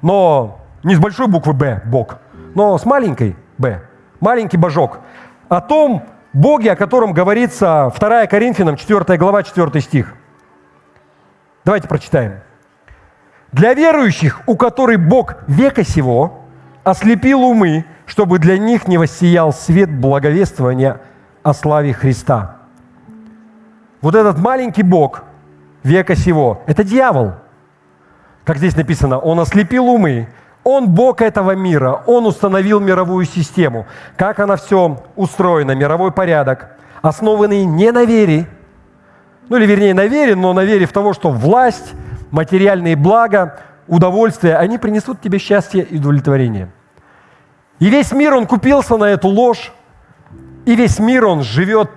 но не с большой буквы «Б» Бог, но с маленькой «Б», маленький божок. О том Боге, о котором говорится 2 Коринфянам, 4 глава, 4 стих. Давайте прочитаем. «Для верующих, у которых Бог века сего ослепил умы, чтобы для них не воссиял свет благовествования о славе Христа». Вот этот маленький Бог века сего – это дьявол. Как здесь написано, он ослепил умы, он Бог этого мира, он установил мировую систему. Как она все устроена, мировой порядок, основанный не на вере, ну или вернее на вере, но на вере в того, что власть, материальные блага, удовольствие, они принесут тебе счастье и удовлетворение. И весь мир, он купился на эту ложь, и весь мир, он живет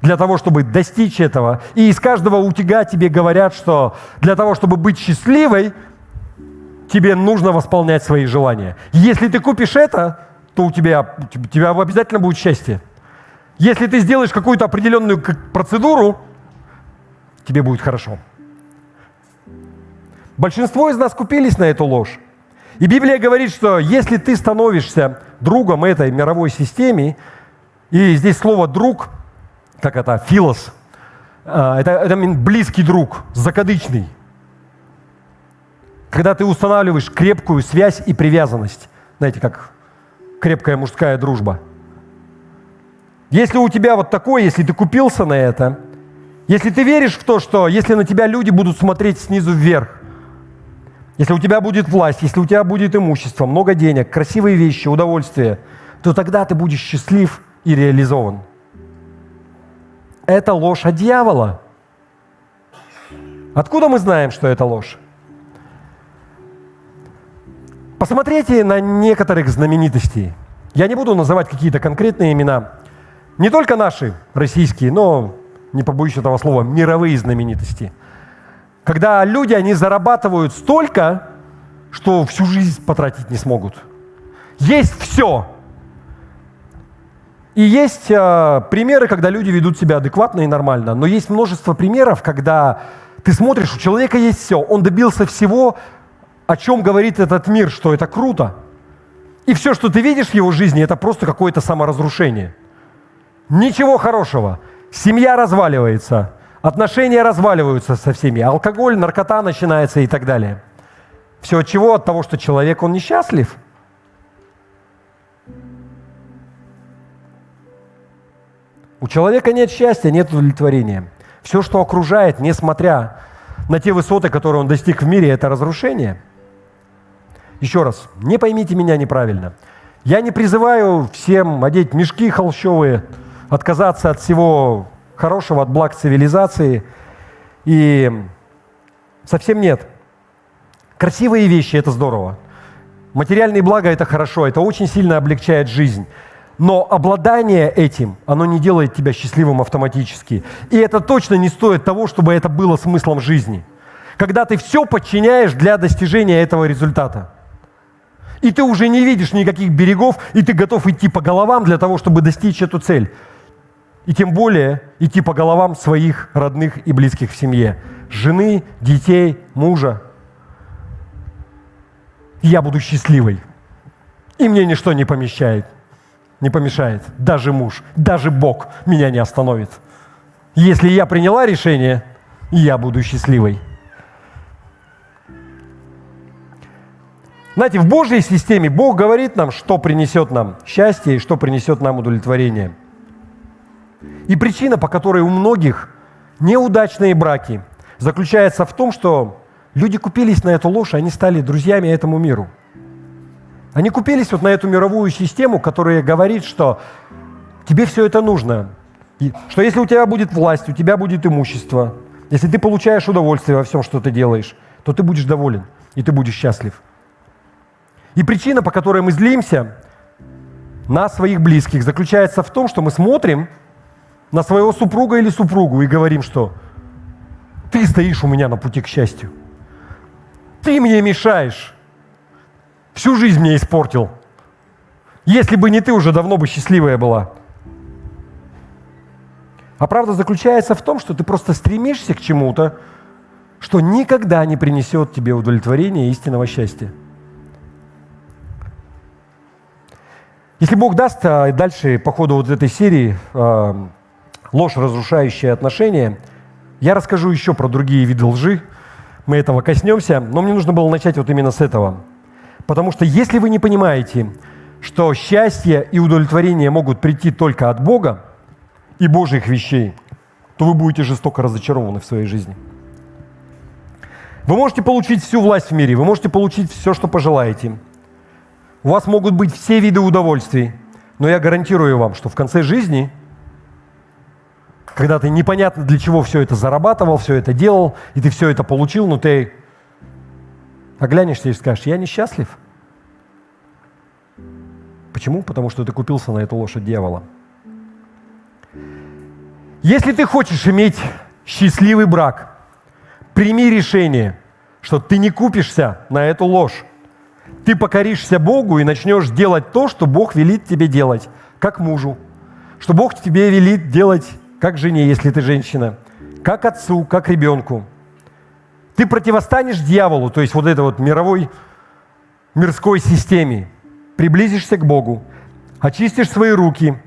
для того, чтобы достичь этого. И из каждого утюга тебе говорят, что для того, чтобы быть счастливой, тебе нужно восполнять свои желания. Если ты купишь это, то у тебя обязательно будет счастье. Если ты сделаешь какую-то определенную процедуру, тебе будет хорошо. Большинство из нас купились на эту ложь. И Библия говорит, что если ты становишься другом этой мировой системе, и здесь слово «друг», как это, «филос», это близкий друг, закадычный. Когда ты устанавливаешь крепкую связь и привязанность, знаете, как крепкая мужская дружба. Если у тебя вот такое, если ты купился на это, если ты веришь в то, что если на тебя люди будут смотреть снизу вверх, если у тебя будет власть, если у тебя будет имущество, много денег, красивые вещи, удовольствие, то тогда ты будешь счастлив и реализован. Это ложь от дьявола. Откуда мы знаем, что это ложь? Посмотрите на некоторых знаменитостей. Я не буду называть какие-то конкретные имена. Не только наши, российские, но, не побоюсь этого слова, мировые знаменитости. Когда люди, они зарабатывают столько, что всю жизнь потратить не смогут. Есть все. И есть примеры, когда люди ведут себя адекватно и нормально. Но есть множество примеров, когда ты смотришь, у человека есть все. Он добился всего, о чем говорит этот мир, что это круто. И все, что ты видишь в его жизни, это просто какое-то саморазрушение. Ничего хорошего. Семья разваливается, отношения разваливаются со всеми, алкоголь, наркота начинается и так далее. Все от чего? От того, что человек, он несчастлив. У человека нет счастья, нет удовлетворения. Все, что окружает, несмотря на те высоты, которые он достиг в мире, это разрушение. Еще раз, не поймите меня неправильно. Я не призываю всем одеть мешки холщовые, отказаться от всего хорошего, от благ цивилизации. И совсем нет. Красивые вещи – это здорово. Материальные блага – это хорошо, это очень сильно облегчает жизнь. Но обладание этим, оно не делает тебя счастливым автоматически. И это точно не стоит того, чтобы это было смыслом жизни. Когда ты все подчиняешь для достижения этого результата. И ты уже не видишь никаких берегов, и ты готов идти по головам для того, чтобы достичь эту цель. И тем более идти по головам своих родных и близких в семье. Жены, детей, мужа. Я буду счастливой. И мне ничто не помешает. Даже муж, даже Бог меня не остановит. Если я приняла решение, я буду счастливой. Знаете, в Божьей системе Бог говорит нам, что принесет нам счастье и что принесет нам удовлетворение. И причина, по которой у многих неудачные браки, заключается в том, что люди купились на эту ложь, они стали друзьями этому миру. Они купились вот на эту мировую систему, которая говорит, что тебе все это нужно. И что если у тебя будет власть, у тебя будет имущество, если ты получаешь удовольствие во всем, что ты делаешь, то ты будешь доволен и ты будешь счастлив. И причина, по которой мы злимся на своих близких, заключается в том, что мы смотрим на своего супруга или супругу и говорим, что ты стоишь у меня на пути к счастью. Ты мне мешаешь. Всю жизнь мне испортил. Если бы не ты, уже давно бы счастливая была. А правда заключается в том, что ты просто стремишься к чему-то, что никогда не принесет тебе удовлетворения и истинного счастья. Если Бог даст, дальше по ходу вот этой серии «Ложь, разрушающая отношения», я расскажу еще про другие виды лжи. Мы этого коснемся, но мне нужно было начать вот именно с этого. Потому что если вы не понимаете, что счастье и удовлетворение могут прийти только от Бога и Божьих вещей, то вы будете жестоко разочарованы в своей жизни. Вы можете получить всю власть в мире, вы можете получить все, что пожелаете. У вас могут быть все виды удовольствий, но я гарантирую вам, что в конце жизни, когда ты непонятно для чего все это зарабатывал, все это делал, и ты все это получил, но ты оглянешься и скажешь: я несчастлив. Почему? Потому что ты купился на эту лошадь дьявола. Если ты хочешь иметь счастливый брак, прими решение, что ты не купишься на эту ложь. Ты покоришься Богу и начнешь делать то, что Бог велит тебе делать, как мужу. Что Бог тебе велит делать как жене, если ты женщина, как отцу, как ребенку. Ты противостанешь дьяволу, то есть вот этой вот мирской системе, приблизишься к Богу, очистишь свои руки,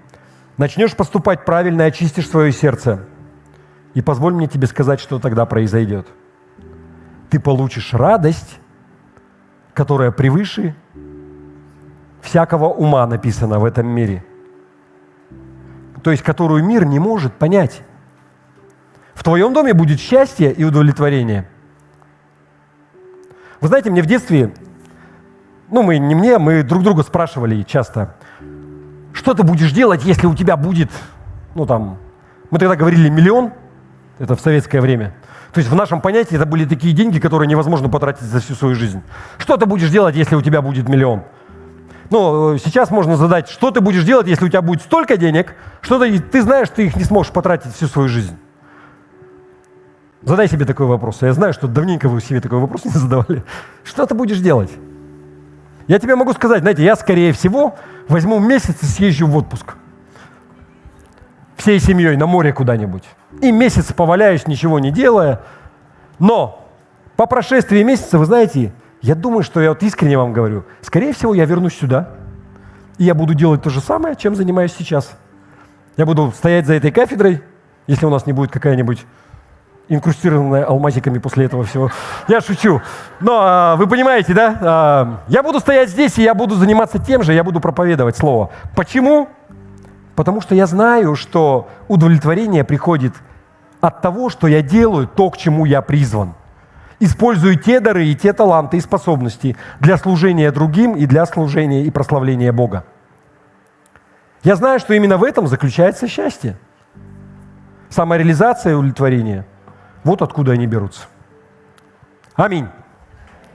начнешь поступать правильно, очистишь свое сердце. И позволь мне тебе сказать, что тогда произойдет. Ты получишь радость, которая превыше всякого ума написана в этом мире. То есть, которую мир не может понять. В твоем доме будет счастье и удовлетворение. Вы знаете, мне в детстве, мы друг друга спрашивали часто, что ты будешь делать, если у тебя будет, мы тогда говорили 1 миллион, это в советское время. То есть в нашем понятии это были такие деньги, которые невозможно потратить за всю свою жизнь. Что ты будешь делать, если у тебя будет 1 миллион? Сейчас можно задать, что ты будешь делать, если у тебя будет столько денег, что ты знаешь, ты их не сможешь потратить всю свою жизнь. Задай себе такой вопрос. Я знаю, что давненько вы себе такой вопрос не задавали. Что ты будешь делать? Я тебе могу сказать, знаете, я, скорее всего, возьму месяц и съезжу в отпуск. всей семьей на море куда-нибудь. И месяц поваляюсь, ничего не делая. Но по прошествии месяца, вы знаете, я думаю, что я вот искренне вам говорю, скорее всего, я вернусь сюда, и я буду делать то же самое, чем занимаюсь сейчас. Я буду стоять за этой кафедрой, если у нас не будет какая-нибудь инкрустированная алмазиками после этого всего. Я шучу. Но вы понимаете, да? Я буду стоять здесь, и я буду заниматься тем же, я буду проповедовать Слово. Почему? Потому что я знаю, что удовлетворение приходит от того, что я делаю то, к чему я призван. Использую те дары и те таланты и способности для служения другим и для служения и прославления Бога. Я знаю, что именно в этом заключается счастье. Самореализация и удовлетворение. Вот откуда они берутся. Аминь.